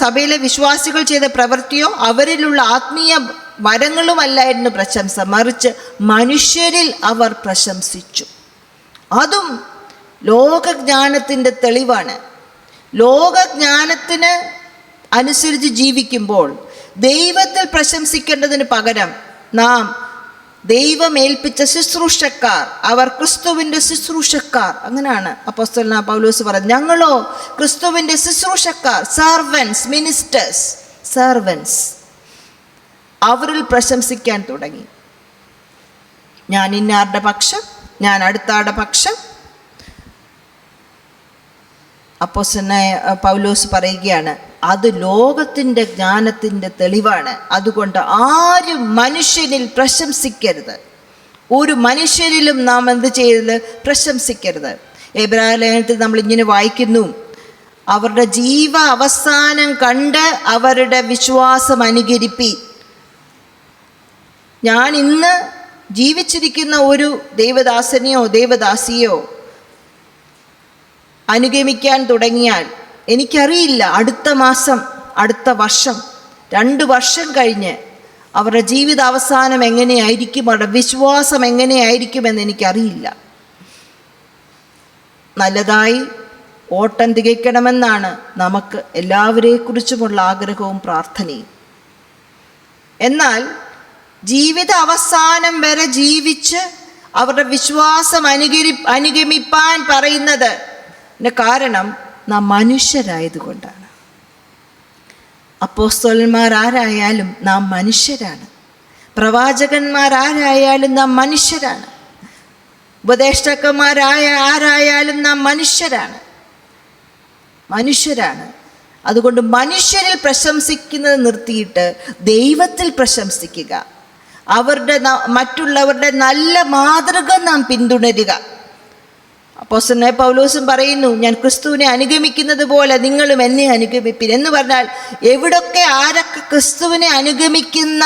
സഭയിലെ വിശ്വാസികൾ ചെയ്ത പ്രവൃത്തിയോ, അവരിലുള്ള ആത്മീയ വരങ്ങളുമല്ലായിരുന്നു പ്രശംസ, മറിച്ച് മനുഷ്യരിൽ അവർ പ്രശംസിച്ചു. അതും ലോകജ്ഞാനത്തിൻ്റെ തെളിവാണ്. ലോകജ്ഞാനത്തിന് അനുസരിച്ച് ജീവിക്കുമ്പോൾ ദൈവത്തിൽ പ്രശംസിക്കേണ്ടതിന് പകരം നാം ദൈവം ഏൽപ്പിച്ച ശുശ്രൂഷക്കാർ, അവർ ക്രിസ്തുവിൻ്റെ ശുശ്രൂഷക്കാർ. അങ്ങനെയാണ് അപ്പോസ്തലനായ പൗലോസ് പറയുന്നത്. ഞങ്ങളോ ക്രിസ്തുവിൻ്റെ ശുശ്രൂഷക്കാർ, സർവൻസ്, മിനിസ്റ്റേഴ്സ്, സർവൻസ്. അവരിൽ പ്രശംസിക്കാൻ തുടങ്ങി. ഞാൻ ഇന്നാരുടെ പക്ഷം, ഞാൻ അടുത്താളുടെ പക്ഷം. അപ്പോസ്തലനായ പൗലോസ് പറയുകയാണ്, അത് ലോകത്തിൻ്റെ ജ്ഞാനത്തിൻ്റെ തെളിവാണ്. അതുകൊണ്ട് ആരും മനുഷ്യനിൽ പ്രശംസിക്കരുത്. ഒരു മനുഷ്യരിലും നാം എന്ത് ചെയ്യരുത്? പ്രശംസിക്കരുത്. എബ്രായ ലേഖനത്തിൽ നമ്മൾ ഇങ്ങനെ വായിക്കുന്നു, അവരുടെ ജീവ അവസാനം കണ്ട് അവരുടെ വിശ്വാസം അനുകരിപ്പി. ഞാൻ ഇന്ന് ജീവിച്ചിരിക്കുന്ന ഒരു ദൈവദാസനെയോ ദൈവദാസിയോ അനുഗമിക്കാൻ തുടങ്ങിയാൽ എനിക്കറിയില്ല അടുത്ത മാസം, അടുത്ത വർഷം, 2 വർഷം കഴിഞ്ഞ് അവരുടെ ജീവിത അവസാനം എങ്ങനെയായിരിക്കും, അവരുടെ വിശ്വാസം എങ്ങനെയായിരിക്കുമെന്ന് എനിക്കറിയില്ല. നല്ലതായി ഓട്ടം തികയ്ക്കണമെന്നാണ് നമുക്ക് എല്ലാവരെക്കുറിച്ചുമുള്ള ആഗ്രഹവും പ്രാർത്ഥനയും. എന്നാൽ ജീവിത അവസാനം വരെ ജീവിച്ച് അവരുടെ വിശ്വാസം അനുഗമിപ്പാൻ പറയുന്നത് കാരണം നാം മനുഷ്യരായതുകൊണ്ടാണ്. അപ്പോസ്തലന്മാരാരായാലും നാം മനുഷ്യരാണ്. പ്രവാചകന്മാരാരായാലും നാം മനുഷ്യരാണ്. ആരായാലും നാം മനുഷ്യരാണ്. അതുകൊണ്ട് മനുഷ്യരിൽ പ്രശംസിക്കുന്നത് നിർത്തിയിട്ട് ദൈവത്തിൽ പ്രശംസിക്കുക. മറ്റുള്ളവരുടെ നല്ല മാതൃക നാം പിന്തുടരുക. അപ്പോസ്തലനായ പൗലോസും പറയുന്നു, ഞാൻ ക്രിസ്തുവിനെ അനുഗമിക്കുന്നത് പോലെ നിങ്ങളും എന്നെ അനുഗമിപ്പിൻ എന്ന് പറഞ്ഞാൽ ആരൊക്കെ ക്രിസ്തുവിനെ അനുഗമിക്കുന്ന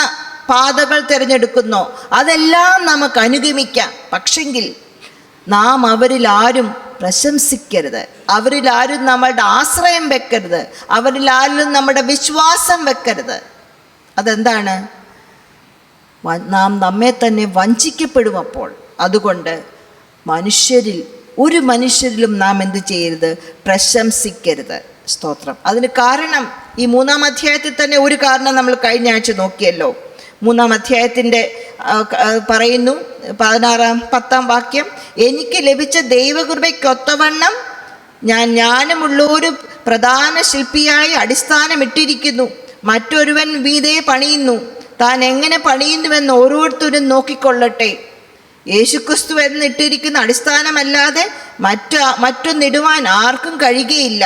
പാതകൾ തിരഞ്ഞെടുക്കുന്നോ അതെല്ലാം നമുക്ക് അനുഗമിക്കാം. പക്ഷെങ്കിൽ നാം അവരിൽ ആരും പ്രശംസിക്കരുത്, അവരിൽ ആരും നമ്മളുടെ ആശ്രയം വെക്കരുത്, അവരിൽ ആരും നമ്മുടെ വിശ്വാസം വെക്കരുത്. അതെന്താണ്? നാം നമ്മെ തന്നെ വഞ്ചിക്കപ്പെടും അപ്പോൾ. അതുകൊണ്ട് ഒരു മനുഷ്യരിലും നാം എന്ത് ചെയ്യരുത്? പ്രശംസിക്കരുത്. സ്തോത്രം. അതിന് കാരണം ഈ 3-ാം അധ്യായത്തിൽ തന്നെ ഒരു കാരണം നമ്മൾ കഴിഞ്ഞ ആഴ്ച നോക്കിയല്ലോ. 3-ാം അധ്യായത്തിൻ്റെ പറയുന്നു 10-ാം വാക്യം, എനിക്ക് ലഭിച്ച ദൈവകൃപയ്ക്കൊത്തവണ്ണം ഞാൻ ജ്ഞാനമുള്ളൊരു പ്രധാന ശില്പിയായി അടിസ്ഥാനമിട്ടിരിക്കുന്നു. മറ്റൊരുവൻ മീതെ പണിയുന്നു. താൻ എങ്ങനെ പണിയുന്നുവെന്ന് ഓരോരുത്തരും നോക്കിക്കൊള്ളട്ടെ. യേശുക്രിസ്തു എന്നിട്ടിരിക്കുന്ന അടിസ്ഥാനമല്ലാതെ മറ്റൊന്നിടുവാൻ ആർക്കും കഴിയുകയില്ല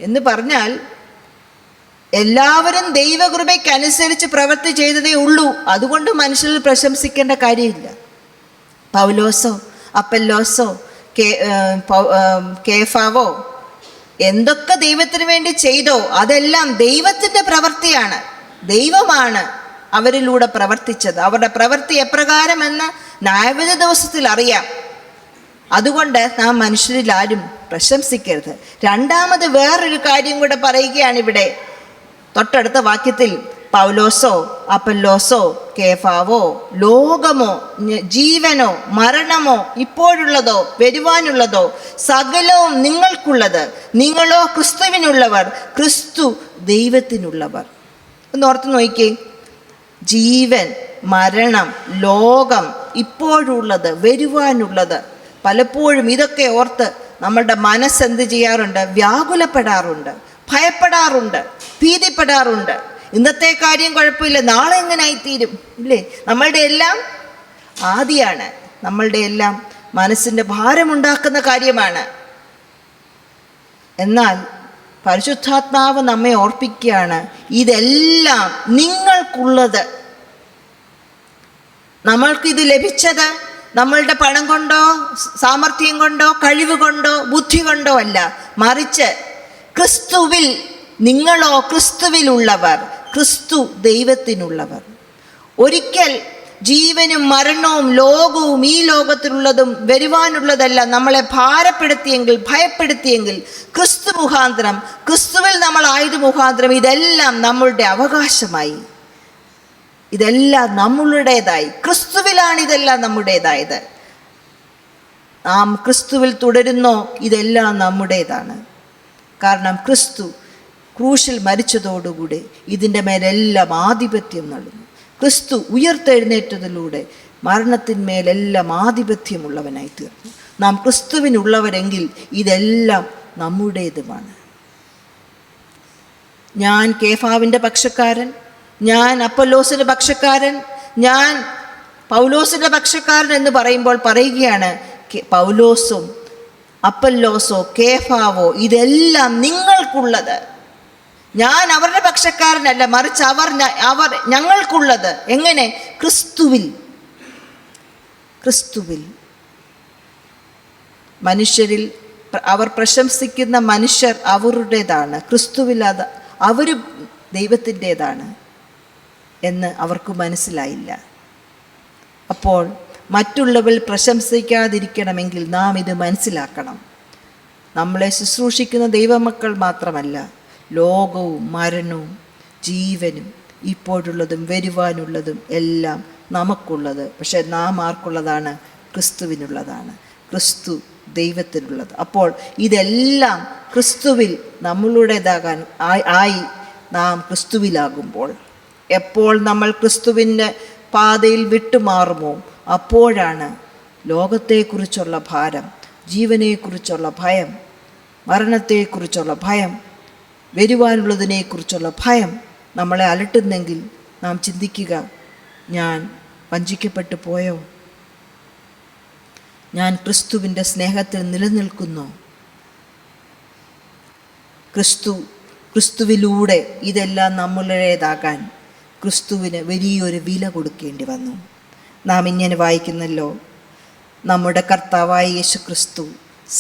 എന്ന് പറഞ്ഞാൽ എല്ലാവരും ദൈവകൃപയ്ക്കനുസരിച്ച് പ്രവൃത്തി ചെയ്തതേ ഉള്ളൂ. അതുകൊണ്ട് മനുഷ്യരിൽ പ്രശംസിക്കേണ്ട കാര്യമില്ല. പൗലോസോ അപ്പല്ലോസോ കേഫാവോ എന്തൊക്കെ ദൈവത്തിന് വേണ്ടി ചെയ്തോ അതെല്ലാം ദൈവത്തിൻ്റെ പ്രവൃത്തിയാണ്. ദൈവമാണ് അവരിലൂടെ പ്രവർത്തിച്ചത്. അവരുടെ പ്രവൃത്തി എപ്രകാരമെന്ന് ന്യായവിധി ദിവസത്തിൽ അറിയാം. അതുകൊണ്ട് നാം മനുഷ്യരിൽ ആരും പ്രശംസിക്കരുത്. രണ്ടാമത് വേറൊരു കാര്യം കൂടെ പറയുകയാണ് ഇവിടെ തൊട്ടടുത്ത വാക്യത്തിൽ. പൗലോസോ അപ്പല്ലോസോ കേഫാവോ ലോകമോ ജീവനോ മരണമോ ഇപ്പോഴുള്ളതോ വരുവാനുള്ളതോ സകലവും നിങ്ങൾക്കുള്ളത്. നിങ്ങളോ ക്രിസ്തുവിനുള്ളവർ, ക്രിസ്തു ദൈവത്തിനുള്ളവർ. ഒന്ന് ഓർത്ത് നോക്കിക്കേ. ജീവൻ, മരണം, ലോകം, ഇപ്പോഴുള്ളത്, വരുവാനുള്ളത്. പലപ്പോഴും ഇതൊക്കെ ഓർത്ത് നമ്മളുടെ മനസ്സെന്ത് ചെയ്യാറുണ്ട്? വ്യാകുലപ്പെടാറുണ്ട്, ഭയപ്പെടാറുണ്ട്, ഭീതിപ്പെടാറുണ്ട്. ഇന്നത്തെ കാര്യം കുഴപ്പമില്ല, നാളെ എങ്ങനായിത്തീരും ഇല്ലേ? നമ്മളുടെ എല്ലാം ആദിയാണ്, നമ്മളുടെ എല്ലാം മനസ്സിൻ്റെ ഭാരമുണ്ടാക്കുന്ന കാര്യമാണ്. എന്നാൽ പരിശുദ്ധാത്മാവ് നമ്മെ ഓർപ്പിക്കുകയാണ്, ഇതെല്ലാം നിങ്ങൾക്കുള്ളത്. നമ്മൾക്കിത് ലഭിച്ചത് നമ്മളുടെ പണം കൊണ്ടോ സാമർഥ്യം കൊണ്ടോ കഴിവ് കൊണ്ടോ ബുദ്ധി കൊണ്ടോ അല്ല, മറിച്ച് ക്രിസ്തുവിൽ. നിങ്ങളോ ക്രിസ്തുവിലുള്ളവർ, ക്രിസ്തു ദൈവത്തിനുള്ളവർ. ഒരിക്കൽ ജീവനും മരണവും ലോകവും ഈ ലോകത്തിലുള്ളതും വരുവാനുള്ളതെല്ലാം നമ്മളെ ഭാരപ്പെടുത്തിയെങ്കിൽ, ഭയപ്പെടുത്തിയെങ്കിൽ, ക്രിസ്തു മുഖാന്തരം, ക്രിസ്തുവിൽ നമ്മളായത് മുഖാന്തരം ഇതെല്ലാം നമ്മളുടെ അവകാശമായി, ഇതെല്ലാം നമ്മളുടേതായി. ക്രിസ്തുവിലാണ് ഇതെല്ലാം നമ്മുടേതായത്. നാം ക്രിസ്തുവിൽ തുടരുന്നോ ഇതെല്ലാം നമ്മുടേതാണ്. കാരണം ക്രിസ്തു ക്രൂശിൽ മരിച്ചതോടുകൂടി ഇതിൻ്റെ മേലെല്ലാം ആധിപത്യം നൽകുന്നു. ക്രിസ്തു ഉയർത്തെഴുന്നേറ്റതിലൂടെ മരണത്തിന്മേലെല്ലാം ആധിപത്യമുള്ളവനായി തീർന്നു. നാം ക്രിസ്തുവിനുള്ളവരെങ്കിൽ ഇതെല്ലാം നമ്മുടേതുമാണ്. ഞാൻ കേഫാവിൻ്റെ പക്ഷക്കാരൻ, ഞാൻ അപ്പൊല്ലോസിൻ്റെ പക്ഷക്കാരൻ, ഞാൻ പൗലോസിൻ്റെ പക്ഷക്കാരൻ എന്ന് പറയുമ്പോൾ പറയുകയാണ്, പൗലോസും അപ്പൊല്ലോസോ കേഫാവോ ഇതെല്ലാം നിങ്ങൾക്കുള്ളത്. ഞാൻ അവരുടെ പക്ഷക്കാരനല്ല, മറിച്ച് അവർ ഞങ്ങൾക്കുള്ളത്. എങ്ങനെ? ക്രിസ്തുവിൽ. മനുഷ്യരിൽ അവർ പ്രശംസിക്കുന്ന മനുഷ്യർ അവരുടേതാണ്, ക്രിസ്തുവിൽ അവർ ദൈവത്തിൻ്റെതാണ് എന്ന് അവർക്ക് മനസ്സിലായില്ല. അപ്പോൾ മറ്റുള്ളവർ പ്രശംസിക്കാതിരിക്കണമെങ്കിൽ നാം ഇത് മനസ്സിലാക്കണം. നമ്മളെ ശുശ്രൂഷിക്കുന്ന ദൈവമക്കൾ മാത്രമല്ല, ലോകവും മരണവും ജീവനും ഇപ്പോഴുള്ളതും വരുവാനുള്ളതും എല്ലാം നമുക്കുള്ളത്. പക്ഷെ നാം ആർക്കുള്ളതാണ്? ക്രിസ്തുവിനുള്ളതാണ്. ക്രിസ്തു ദൈവത്തിനുള്ളത്. അപ്പോൾ ഇതെല്ലാം ക്രിസ്തുവിൽ നമ്മളുടേതാകാൻ ആയി നാം ക്രിസ്തുവിലാകുമ്പോൾ, എപ്പോൾ നമ്മൾ ക്രിസ്തുവിൻ്റെ പാതയിൽ വിട്ടുമാറുമോ അപ്പോഴാണ് ലോകത്തെക്കുറിച്ചുള്ള ഭാരം, ജീവനെക്കുറിച്ചുള്ള ഭയം, മരണത്തെക്കുറിച്ചുള്ള ഭയം, വരുവാനുള്ളതിനെക്കുറിച്ചുള്ള ഭയം നമ്മളെ അലട്ടുന്നെങ്കിൽ നാം ചിന്തിക്കുക, ഞാൻ വഞ്ചിക്കപ്പെട്ടു പോയോ? ഞാൻ ക്രിസ്തുവിൻ്റെ സ്നേഹത്തിൽ നിലനിൽക്കുന്നോ? ക്രിസ്തുവിലൂടെ ഇതെല്ലാം നമ്മളുടേതാകാൻ ക്രിസ്തുവിന് വലിയൊരു വില കൊടുക്കേണ്ടി വന്നു. നാം ഇങ്ങനെ വായിക്കുന്നല്ലോ, നമ്മുടെ കർത്താവായ യേശു ക്രിസ്തു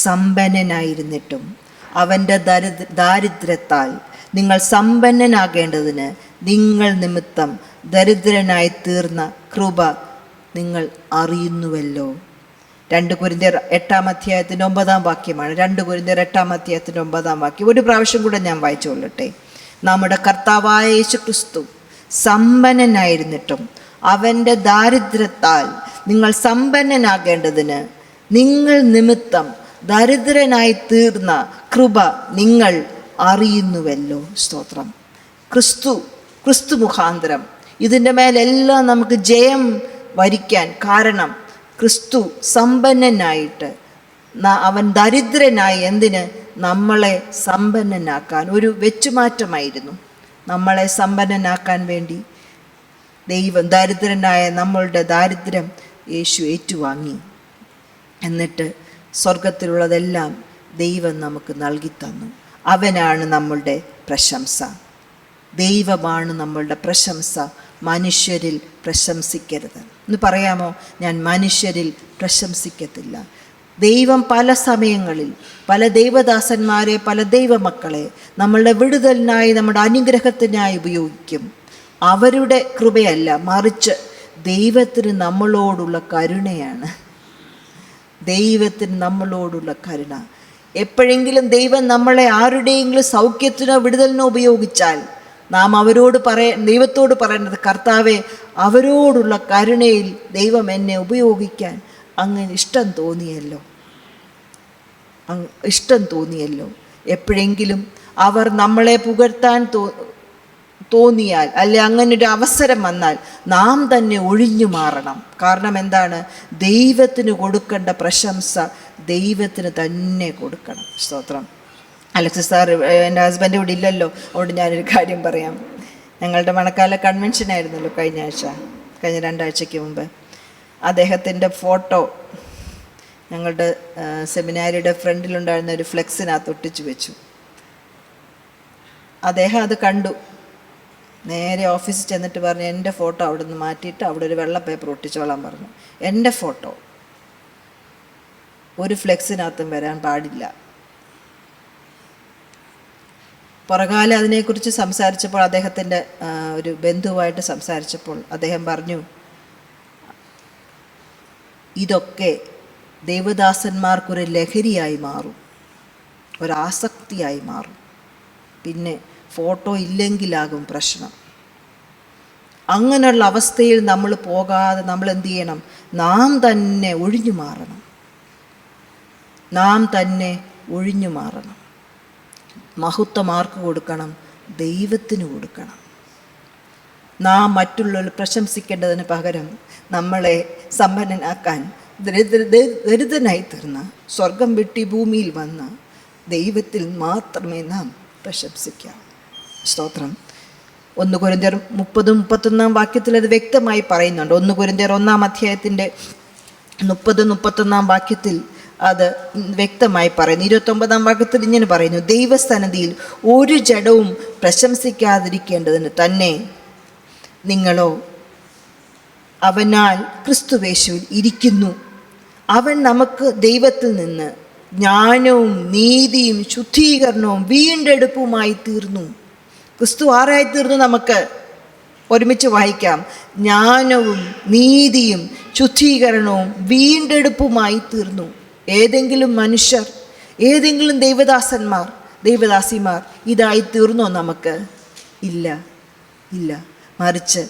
സമ്പന്നനായിരുന്നിട്ടും അവൻ്റെ ദാരിദ്ര്യത്താൽ നിങ്ങൾ സമ്പന്നനാകേണ്ടതിന് നിങ്ങൾ നിമിത്തം ദരിദ്രനായി തീർന്ന കൃപ നിങ്ങൾ അറിയുന്നുവല്ലോ. 2 കൊരിന്ത്യർ 8-9 2 കൊരിന്ത്യർ 8-9 ഒരു പ്രാവശ്യം കൂടെ ഞാൻ വായിച്ചു കൊള്ളട്ടെ. നമ്മുടെ കർത്താവായ യേശു ക്രിസ്തു സമ്പന്നനായിരുന്നിട്ടും അവൻ്റെ ദാരിദ്ര്യത്താൽ നിങ്ങൾ സമ്പന്നനാകേണ്ടതിന് നിങ്ങൾ നിമിത്തം ദരിദ്രനായി തീർന്ന കൃപ നിങ്ങൾ അറിയുന്നുവല്ലോ. സ്തോത്രം. ക്രിസ്തു മുഖാന്തരം ഇതിൻ്റെ മേലെല്ലാം നമുക്ക് ജയം വരിക്കാൻ കാരണം ക്രിസ്തു സമ്പന്നനായിട്ട് അവൻ ദരിദ്രനായി എന്തിന്? നമ്മളെ സമ്പന്നനാക്കാൻ. ഒരു വെച്ചുമാറ്റമായിരുന്നു. നമ്മളെ സമ്പന്നനാക്കാൻ വേണ്ടി ദൈവം ദരിദ്രനായ നമ്മളുടെ ദാരിദ്ര്യം യേശു ഏറ്റുവാങ്ങി. എന്നിട്ട് സ്വർഗത്തിലുള്ളതെല്ലാം ദൈവം നമുക്ക് നൽകി തന്നു. അവനാണ് നമ്മളുടെ പ്രശംസ. ദൈവമാണ് നമ്മളുടെ പ്രശംസ. മനുഷ്യരിൽ പ്രശംസിക്കരുത് എന്ന് പറയാമോ? ഞാൻ മനുഷ്യരിൽ പ്രശംസിക്കത്തില്ല. ദൈവം പല സമയങ്ങളിൽ പല ദൈവദാസന്മാരെ, പല ദൈവമക്കളെ നമ്മളുടെ വിടുതലിനായി, നമ്മുടെ അനുഗ്രഹത്തിനായി ഉപയോഗിക്കും. അവരുടെ കൃപയല്ല, മറിച്ച് ദൈവത്തിന് നമ്മളോടുള്ള കരുണയാണ്. ദൈവത്തിന് നമ്മളോടുള്ള കരുണ. എപ്പോഴെങ്കിലും ദൈവം നമ്മളെ ആരുടെയെങ്കിലും സൗഖ്യത്തിനോ വിടുതലിനോ ഉപയോഗിച്ചാൽ നാം ദൈവത്തോട് പറയേണ്ടത്, കർത്താവേ, അവരോടുള്ള കരുണയിൽ ദൈവം എന്നെ ഉപയോഗിക്കാൻ അങ്ങനെ ഇഷ്ടം തോന്നിയല്ലോ. എപ്പോഴെങ്കിലും അവർ നമ്മളെ പുകഴ്ത്താൻ തോന്നിയാൽ, അല്ലെ അങ്ങനൊരു അവസരം വന്നാൽ നാം തന്നെ ഒഴിഞ്ഞു മാറണം. കാരണം എന്താണ്? ദൈവത്തിന് കൊടുക്കേണ്ട പ്രശംസ ദൈവത്തിന് തന്നെ കൊടുക്കണം. സ്തോത്രം. അലക്സ് സാർ എൻ്റെ ഹസ്ബൻഡ് ഇവിടെ ഇല്ലല്ലോ, അതുകൊണ്ട് ഞാനൊരു കാര്യം പറയാം. ഞങ്ങളുടെ മണക്കാല കൺവെൻഷൻ ആയിരുന്നല്ലോ കഴിഞ്ഞ 2 ആഴ്ചയ്ക്ക് മുമ്പ്. അദ്ദേഹത്തിൻ്റെ ഫോട്ടോ ഞങ്ങളുടെ സെമിനാരിയുടെ ഫ്രണ്ടിലുണ്ടായിരുന്ന ഒരു ഫ്ലെക്സിനകത്ത് ഒട്ടിച്ചു വെച്ചു. അദ്ദേഹം അത് കണ്ടു. നേരെ ഓഫീസിൽ ചെന്നിട്ട് പറഞ്ഞു, എൻ്റെ ഫോട്ടോ അവിടെ നിന്ന് മാറ്റിയിട്ട് അവിടെ ഒരു വെള്ള പേപ്പർ ഒട്ടിച്ചോളാൻ പറഞ്ഞു. എൻ്റെ ഫോട്ടോ ഒരു ഫ്ലെക്സിനകത്തും വരാൻ പാടില്ല. പുറകാലം അതിനെക്കുറിച്ച് സംസാരിച്ചപ്പോൾ, അദ്ദേഹത്തിൻ്റെ ഒരു ബന്ധുവായിട്ട് സംസാരിച്ചപ്പോൾ അദ്ദേഹം പറഞ്ഞു, ഇതൊക്കെ ദൈവദാസന്മാർക്കൊരു ലഹരിയായി മാറും, ഒരാസക്തിയായി മാറും. പിന്നെ ഫോട്ടോ ഇല്ലെങ്കിലാകും പ്രശ്നം. അങ്ങനെയുള്ള അവസ്ഥയിൽ നമ്മൾ പോകാതെ നമ്മൾ എന്ത് ചെയ്യണം? നാം തന്നെ ഒഴിഞ്ഞു മാറണം. മഹത്വം ആർക്ക് കൊടുക്കണം? ദൈവത്തിന് കൊടുക്കണം. നാം മറ്റുള്ളവർ പ്രശംസിക്കേണ്ടതിന് പകരം നമ്മളെ സമ്പന്നനാക്കാൻ ദരിദ്രനായി തീർന്ന, സ്വർഗം വെട്ടി ഭൂമിയിൽ വന്ന ദൈവത്തിൽ മാത്രമേ നാം പ്രശംസിക്കാം. സ്തോത്രം. 1 കൊരിന്ത്യർ 30-31 അത് വ്യക്തമായി പറയുന്നുണ്ട്. 1 കൊരിന്ത്യർ 1-ാം 30-31 അത് വ്യക്തമായി പറയുന്നു. 29 ഇങ്ങനെ പറയുന്നു, ദൈവസന്നിധിയിൽ ഒരു ജഡവും പ്രശംസിക്കാതിരിക്കേണ്ടതിന് തന്നെ നിങ്ങളോ അവനാൽ ക്രിസ്തുവേശുവിൽ ഇരിക്കുന്നു. അവൻ നമുക്ക് ദൈവത്തിൽ നിന്ന് ജ്ഞാനവും നീതിയും ശുദ്ധീകരണവും വീണ്ടെടുപ്പുമായി തീർന്നു. ക്രിസ്തു ആരായി തീർന്നു? നമുക്ക് ഒരുമിച്ച് വായിക്കാം. ജ്ഞാനവും നീതിയും ശുദ്ധീകരണവും വീണ്ടെടുപ്പുമായി തീർന്നു. ഏതെങ്കിലും മനുഷ്യർ, ഏതെങ്കിലും ദൈവദാസിമാർ ഇതായി തീർന്നോ? നമുക്ക് ഇല്ല. മറിച്ച്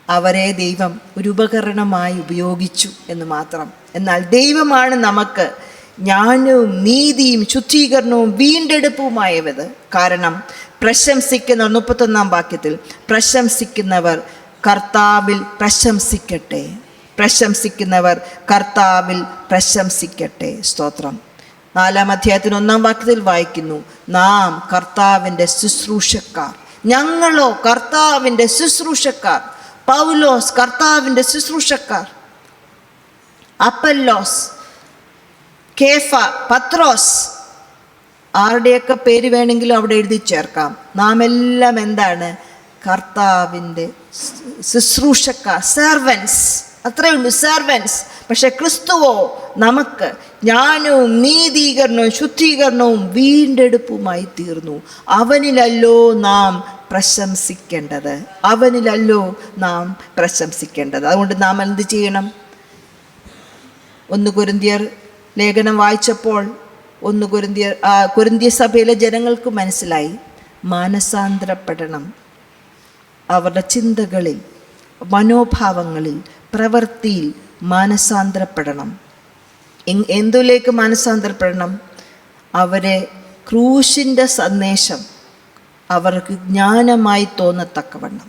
അവരെ ദൈവം ഒരു ഉപകരണമായി ഉപയോഗിച്ചു എന്ന് മാത്രം. എന്നാൽ ദൈവമാണ് നമുക്ക് ജ്ഞാനവും നീതിയും ശുദ്ധീകരണവും വീണ്ടെടുപ്പുമായത്. കാരണം പ്രശംസിക്കുന്നവർ, 31 വാക്യത്തിൽ, പ്രശംസിക്കുന്നവർ കർത്താവിൽ പ്രശംസിക്കട്ടെ. പ്രശംസിക്കുന്നവർ കർത്താവിൽ പ്രശംസിക്കട്ടെ. സ്തോത്രം. 4 അധ്യായത്തിന് 1 വാക്യത്തിൽ വായിക്കുന്നു, നാം കർത്താവിൻ്റെ ശുശ്രൂഷക്കാർ. ഞങ്ങളോ കർത്താവിൻ്റെ ശുശ്രൂഷക്കാർ. പൗലോസ് കർത്താവിൻ്റെ ശുശ്രൂഷക്കാർ. അപ്പല്ലോസ്, കേഫ, പത്രോസ്, ആരുടെയൊക്കെ പേര് വേണമെങ്കിലും അവിടെ എഴുതി ചേർക്കാം. നാം എല്ലാം എന്താണ്? കർത്താവിൻ്റെ ശുശ്രൂഷക്കാർ, സെർവൻസ്. അത്രയേ ഉള്ളൂ, സെർവൻസ്. പക്ഷെ ക്രിസ്തുവോ നമുക്ക് ജ്ഞാനവും നീതീകരണവും ശുദ്ധീകരണവും വീണ്ടെടുപ്പുമായി തീർന്നു. അവനിലല്ലോ നാം പ്രശംസിക്കേണ്ടത്. അവനിലല്ലോ നാം പ്രശംസിക്കേണ്ടത്. അതുകൊണ്ട് നാം എന്ത് ചെയ്യണം? 1 കൊരിന്ത്യർ ലേഖനം വായിച്ചപ്പോൾ കൊരിന്ത്യ സഭയിലെ ജനങ്ങൾക്ക് മനസ്സിലായി, മാനസാന്തരപ്പെടണം. അവരുടെ ചിന്തകളിൽ, മനോഭാവങ്ങളിൽ, പ്രവൃത്തിയിൽ മാനസാന്തരപ്പെടണം. എന്തിലേക്ക് മാനസാന്തരപ്പെടണം? അവരെ ക്രൂശിൻ്റെ സന്ദേശം അവർക്ക് ജ്ഞാനമായി തോന്നത്തക്കവണ്ണം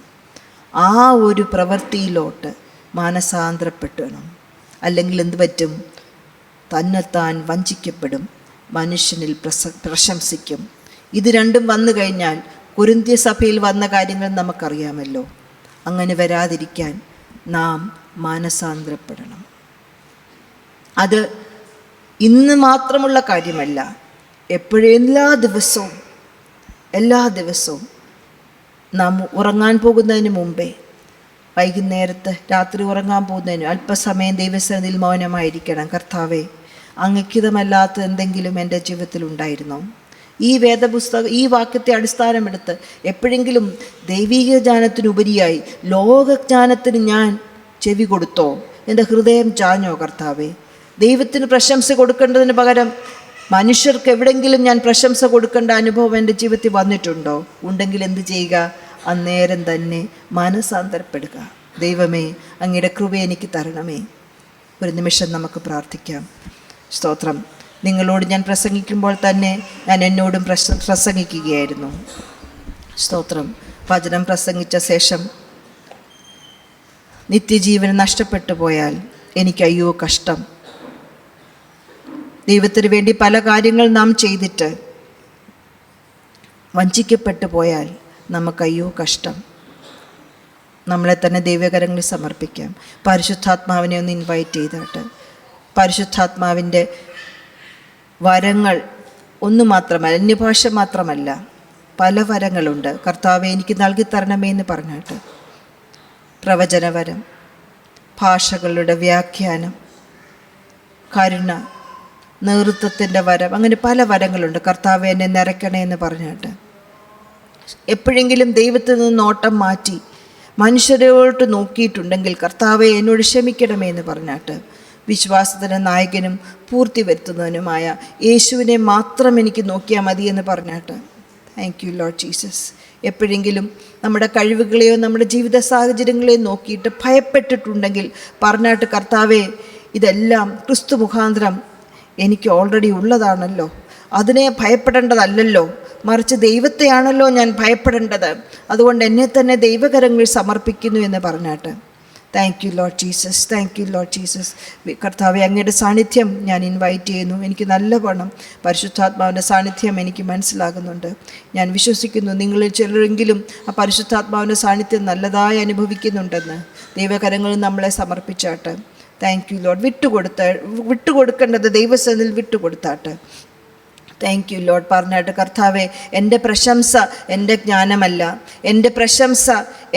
ആ ഒരു പ്രവൃത്തിയിലോട്ട് മാനസാന്തരപ്പെടണം. അല്ലെങ്കിൽ എന്ത് പറ്റും? തന്നെത്താൻ വഞ്ചിക്കപ്പെടും, മനുഷ്യനിൽ പ്രശംസിക്കും. ഇത് രണ്ടും വന്നു കഴിഞ്ഞാൽ കൊരിന്ത്യ സഭയിൽ വന്ന കാര്യങ്ങൾ നമുക്കറിയാമല്ലോ. അങ്ങനെ വരാതിരിക്കാൻ നാം മാനസാന്തരപ്പെടണം. അത് ഇന്ന് മാത്രമുള്ള കാര്യമല്ല, എപ്പോഴും എല്ലാ ദിവസവും നാം ഉറങ്ങാൻ പോകുന്നതിന് മുമ്പേ, വൈകുന്നേരത്ത്, രാത്രി ഉറങ്ങാൻ പോകുന്നതിന് അല്പസമയം ദൈവസന്നിധിയിൽ മൗനമായിരിക്കണം. കർത്താവേ, അംഗീകൃതമല്ലാത്ത എന്തെങ്കിലും എൻ്റെ ജീവിതത്തിൽ ഉണ്ടായിരുന്നോ? ഈ വേദപുസ്തകം, ഈ വാക്യത്തെ അടിസ്ഥാനമെടുത്ത് എപ്പോഴെങ്കിലും ദൈവീക ജ്ഞാനത്തിനുപരിയായി ലോകജ്ഞാനത്തിന് ഞാൻ ചെവി കൊടുത്തോ? എൻ്റെ ഹൃദയം ചാഞ്ഞോ? കർത്താവേ, ദൈവത്തിന് പ്രശംസ കൊടുക്കേണ്ടതിന് പകരം മനുഷ്യർക്ക് എവിടെയെങ്കിലും ഞാൻ പ്രശംസ കൊടുക്കേണ്ട അനുഭവം എൻ്റെ ജീവിതത്തിൽ വന്നിട്ടുണ്ടോ? ഉണ്ടെങ്കിൽ എന്ത് ചെയ്യുക? അന്നേരം തന്നെ മാനസാന്തരപ്പെടുക. ദൈവമേ, അങ്ങയുടെ കൃപ എനിക്ക് തരണമേ. ഒരു നിമിഷം നമുക്ക് പ്രാർത്ഥിക്കാം. സ്തോത്രം. നിങ്ങളോട് ഞാൻ പ്രസംഗിക്കുമ്പോൾ തന്നെ ഞാൻ എന്നോടും പ്രസംഗിക്കുകയായിരുന്നു. സ്തോത്രം. വചനം പ്രസംഗിച്ച ശേഷം നിത്യജീവൻ നഷ്ടപ്പെട്ടു പോയാൽ എനിക്ക് അയ്യോ കഷ്ടം. ദൈവത്തിന് വേണ്ടി പല കാര്യങ്ങൾ നാം ചെയ്തിട്ട് വഞ്ചിക്കപ്പെട്ടു പോയാൽ നമുക്ക് അയ്യോ കഷ്ടം. നമ്മളെ തന്നെ ദൈവകരങ്ങളിൽ സമർപ്പിക്കാം. പരിശുദ്ധാത്മാവിനെ ഒന്ന് ഇൻവൈറ്റ് ചെയ്താട്ട്. പരിശുദ്ധാത്മാവിൻ്റെ വരങ്ങൾ ഒന്ന് മാത്രമല്ല, അന്യഭാഷ മാത്രമല്ല, പല വരങ്ങളുണ്ട്. കർത്താവെ, എനിക്ക് നൽകി തരണമേ എന്ന് പറഞ്ഞാട്ട്. പ്രവചനവരം, ഭാഷകളുടെ വ്യാഖ്യാനം, കരുണ, നേതൃത്വത്തിൻ്റെ വരം, അങ്ങനെ പല വരങ്ങളുണ്ട്. കർത്താവെ, എന്നെ നിറയ്ക്കണേ എന്ന് പറഞ്ഞാട്ട്. എപ്പോഴെങ്കിലും ദൈവത്തിൽ നിന്ന് നോട്ടം മാറ്റി മനുഷ്യരോട്ട് നോക്കിയിട്ടുണ്ടെങ്കിൽ കർത്താവെ എന്നോട് ക്ഷമിക്കണമേ എന്ന് പറഞ്ഞാട്ട് വിശ്വാസത്തിൻ്റെ നായകനും പൂർത്തി വരുത്തുന്നതിനുമായ യേശുവിനെ മാത്രം എനിക്ക് നോക്കിയാൽ മതി എന്ന് പറഞ്ഞാട്ട്. Thank you lord Jesus. എപ്പോഴെങ്കിലും നമ്മുടെ കഴിവുകളെയോ നമ്മുടെ ജീവിത സാഹചര്യങ്ങളെയോ നോക്കിയിട്ട് ഭയപ്പെട്ടിട്ടുണ്ടെങ്കിൽ പറഞ്ഞാട്ട്, കർത്താവെ, ഇതെല്ലാം ക്രിസ്തു മുഖാന്തരം എനിക്ക് ഓൾറെഡി ഉള്ളതാണല്ലോ, അതിനെ ഭയപ്പെടേണ്ടതല്ലല്ലോ, മറിച്ച് ദൈവത്തെയാണല്ലോ ഞാൻ ഭയപ്പെടേണ്ടത്. അതുകൊണ്ട് എന്നെ തന്നെ ദൈവകരങ്ങളിൽ സമർപ്പിക്കുന്നു എന്ന് പറഞ്ഞാട്ട്. Thank you lord Jesus, thank you lord Jesus. കർത്താവെ, അങ്ങയുടെ സാന്നിധ്യം ഞാൻ ഇൻവൈറ്റ് ചെയ്യുന്നു. എനിക്ക് നല്ലവണ്ണം പരിശുദ്ധാത്മാവിൻ്റെ സാന്നിധ്യം എനിക്ക് മനസ്സിലാകുന്നുണ്ട്. ഞാൻ വിശ്വസിക്കുന്നു നിങ്ങളിൽ ചിലരെങ്കിലും ആ പരിശുദ്ധാത്മാവിൻ്റെ സാന്നിധ്യം നല്ലതായി അനുഭവിക്കുന്നുണ്ടെന്ന്. ദൈവകരങ്ങളിൽ നമ്മളെ സമർപ്പിച്ചാട്ട്. Thank you lord. വിട്ടുകൊടുക്കേണ്ടത് ദൈവസന്നിധിയിൽ വിട്ടുകൊടുത്താട്ട്. താങ്ക് യു ലോർഡ് പറഞ്ഞാട്ട്. കർത്താവെ, എൻ്റെ പ്രശംസ എൻ്റെ ജ്ഞാനമല്ല, എൻ്റെ പ്രശംസ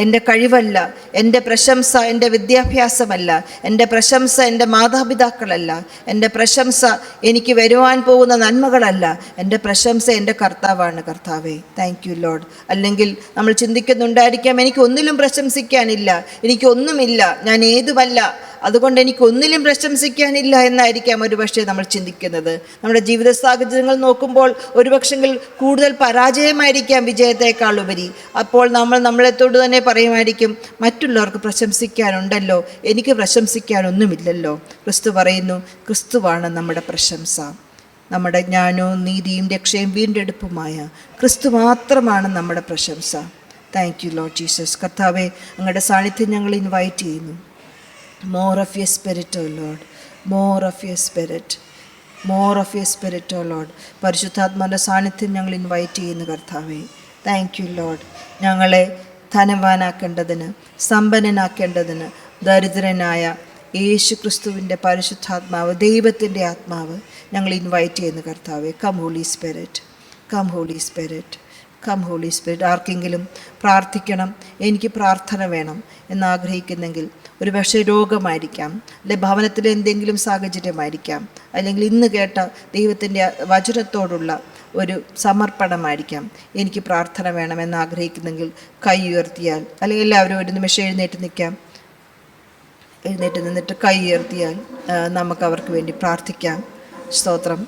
എൻ്റെ കഴിവല്ല, എൻ്റെ പ്രശംസ എൻ്റെ വിദ്യാഭ്യാസമല്ല, എൻ്റെ പ്രശംസ എൻ്റെ മാതാപിതാക്കളല്ല, എൻ്റെ പ്രശംസ എനിക്ക് വരുവാൻ പോകുന്ന നന്മകളല്ല, എൻ്റെ പ്രശംസ എൻ്റെ കർത്താവാണ്. കർത്താവെ, താങ്ക് യു ലോർഡ്. അല്ലെങ്കിൽ നമ്മൾ ചിന്തിക്കുന്നുണ്ടായിരിക്കാം, എനിക്കൊന്നിലും പ്രശംസിക്കാനില്ല, എനിക്കൊന്നുമില്ല, ഞാൻ ഏതുമല്ല, അതുകൊണ്ട് എനിക്കൊന്നിലും പ്രശംസിക്കാനില്ല എന്നായിരിക്കാം ഒരുപക്ഷെ നമ്മൾ ചിന്തിക്കുന്നത്. നമ്മുടെ ജീവിത സാഹചര്യങ്ങൾ നോക്കുമ്പോൾ ഒരുപക്ഷെങ്കിൽ കൂടുതൽ പരാജയമായിരിക്കാം വിജയത്തെക്കാൾ ഉപരി. അപ്പോൾ നമ്മൾ നമ്മളെത്തോട് തന്നെ പറയുമായിരിക്കും, മറ്റുള്ളവർക്ക് പ്രശംസിക്കാനുണ്ടല്ലോ, എനിക്ക് പ്രശംസിക്കാനൊന്നുമില്ലല്ലോ. ക്രിസ്തു പറയുന്നു, ക്രിസ്തുവാണ് നമ്മുടെ പ്രശംസ. നമ്മുടെ ജ്ഞാനവും നീതിയും രക്ഷയും വീണ്ടെടുപ്പുമായ ക്രിസ്തു മാത്രമാണ് നമ്മുടെ പ്രശംസ. Thank you lord Jesus. കർത്താവെ, അങ്ങയുടെ സാന്നിധ്യം ഞങ്ങൾ ഇൻവൈറ്റ് ചെയ്യുന്നു. More of your spirit O lord, more of your spirit, more of your spirit O lord. പരിശുദ്ധാത്മാവിൻ്റെ സാന്നിധ്യം ഞങ്ങൾ ഇൻവൈറ്റ് ചെയ്യുന്നു കർത്താവെ. Thank you lord. ഞങ്ങളെ ധനവാനാക്കേണ്ടതിന്, സമ്പന്നനാക്കേണ്ടതിന് ദരിദ്രനായ യേശു ക്രിസ്തുവിൻ്റെ പരിശുദ്ധാത്മാവ്, ദൈവത്തിൻ്റെ ആത്മാവ് ഞങ്ങൾ ഇൻവൈറ്റ് ചെയ്യുന്നു കർത്താവെ. Come holy spirit, come holy spirit, come holy spirit. ആർക്കെങ്കിലും പ്രാർത്ഥിക്കണം, എനിക്ക് പ്രാർത്ഥന വേണം എന്നാഗ്രഹിക്കുന്നെങ്കിൽ, ഒരു പക്ഷേ രോഗമായിരിക്കാം, അല്ലെ ഭവനത്തിലെ എന്തെങ്കിലും സാഹചര്യമായിരിക്കാം, അല്ലെങ്കിൽ ഇന്ന് കേട്ട ദൈവത്തിൻ്റെ വചനത്തോടുള്ള ഒരു സമർപ്പണമായിരിക്കാം, എനിക്ക് പ്രാർത്ഥന വേണമെന്നാഗ്രഹിക്കുന്നെങ്കിൽ കൈ ഉയർത്തിയാൽ, അല്ലെങ്കിൽ എല്ലാവരും ഒരു നിമിഷം എഴുന്നേറ്റ് നിൽക്കാം. എഴുന്നേറ്റ് നിന്നിട്ട് കൈ ഉയർത്തിയാൽ നമുക്ക് അവർക്ക് വേണ്ടി പ്രാർത്ഥിക്കാം. സ്തോത്രം.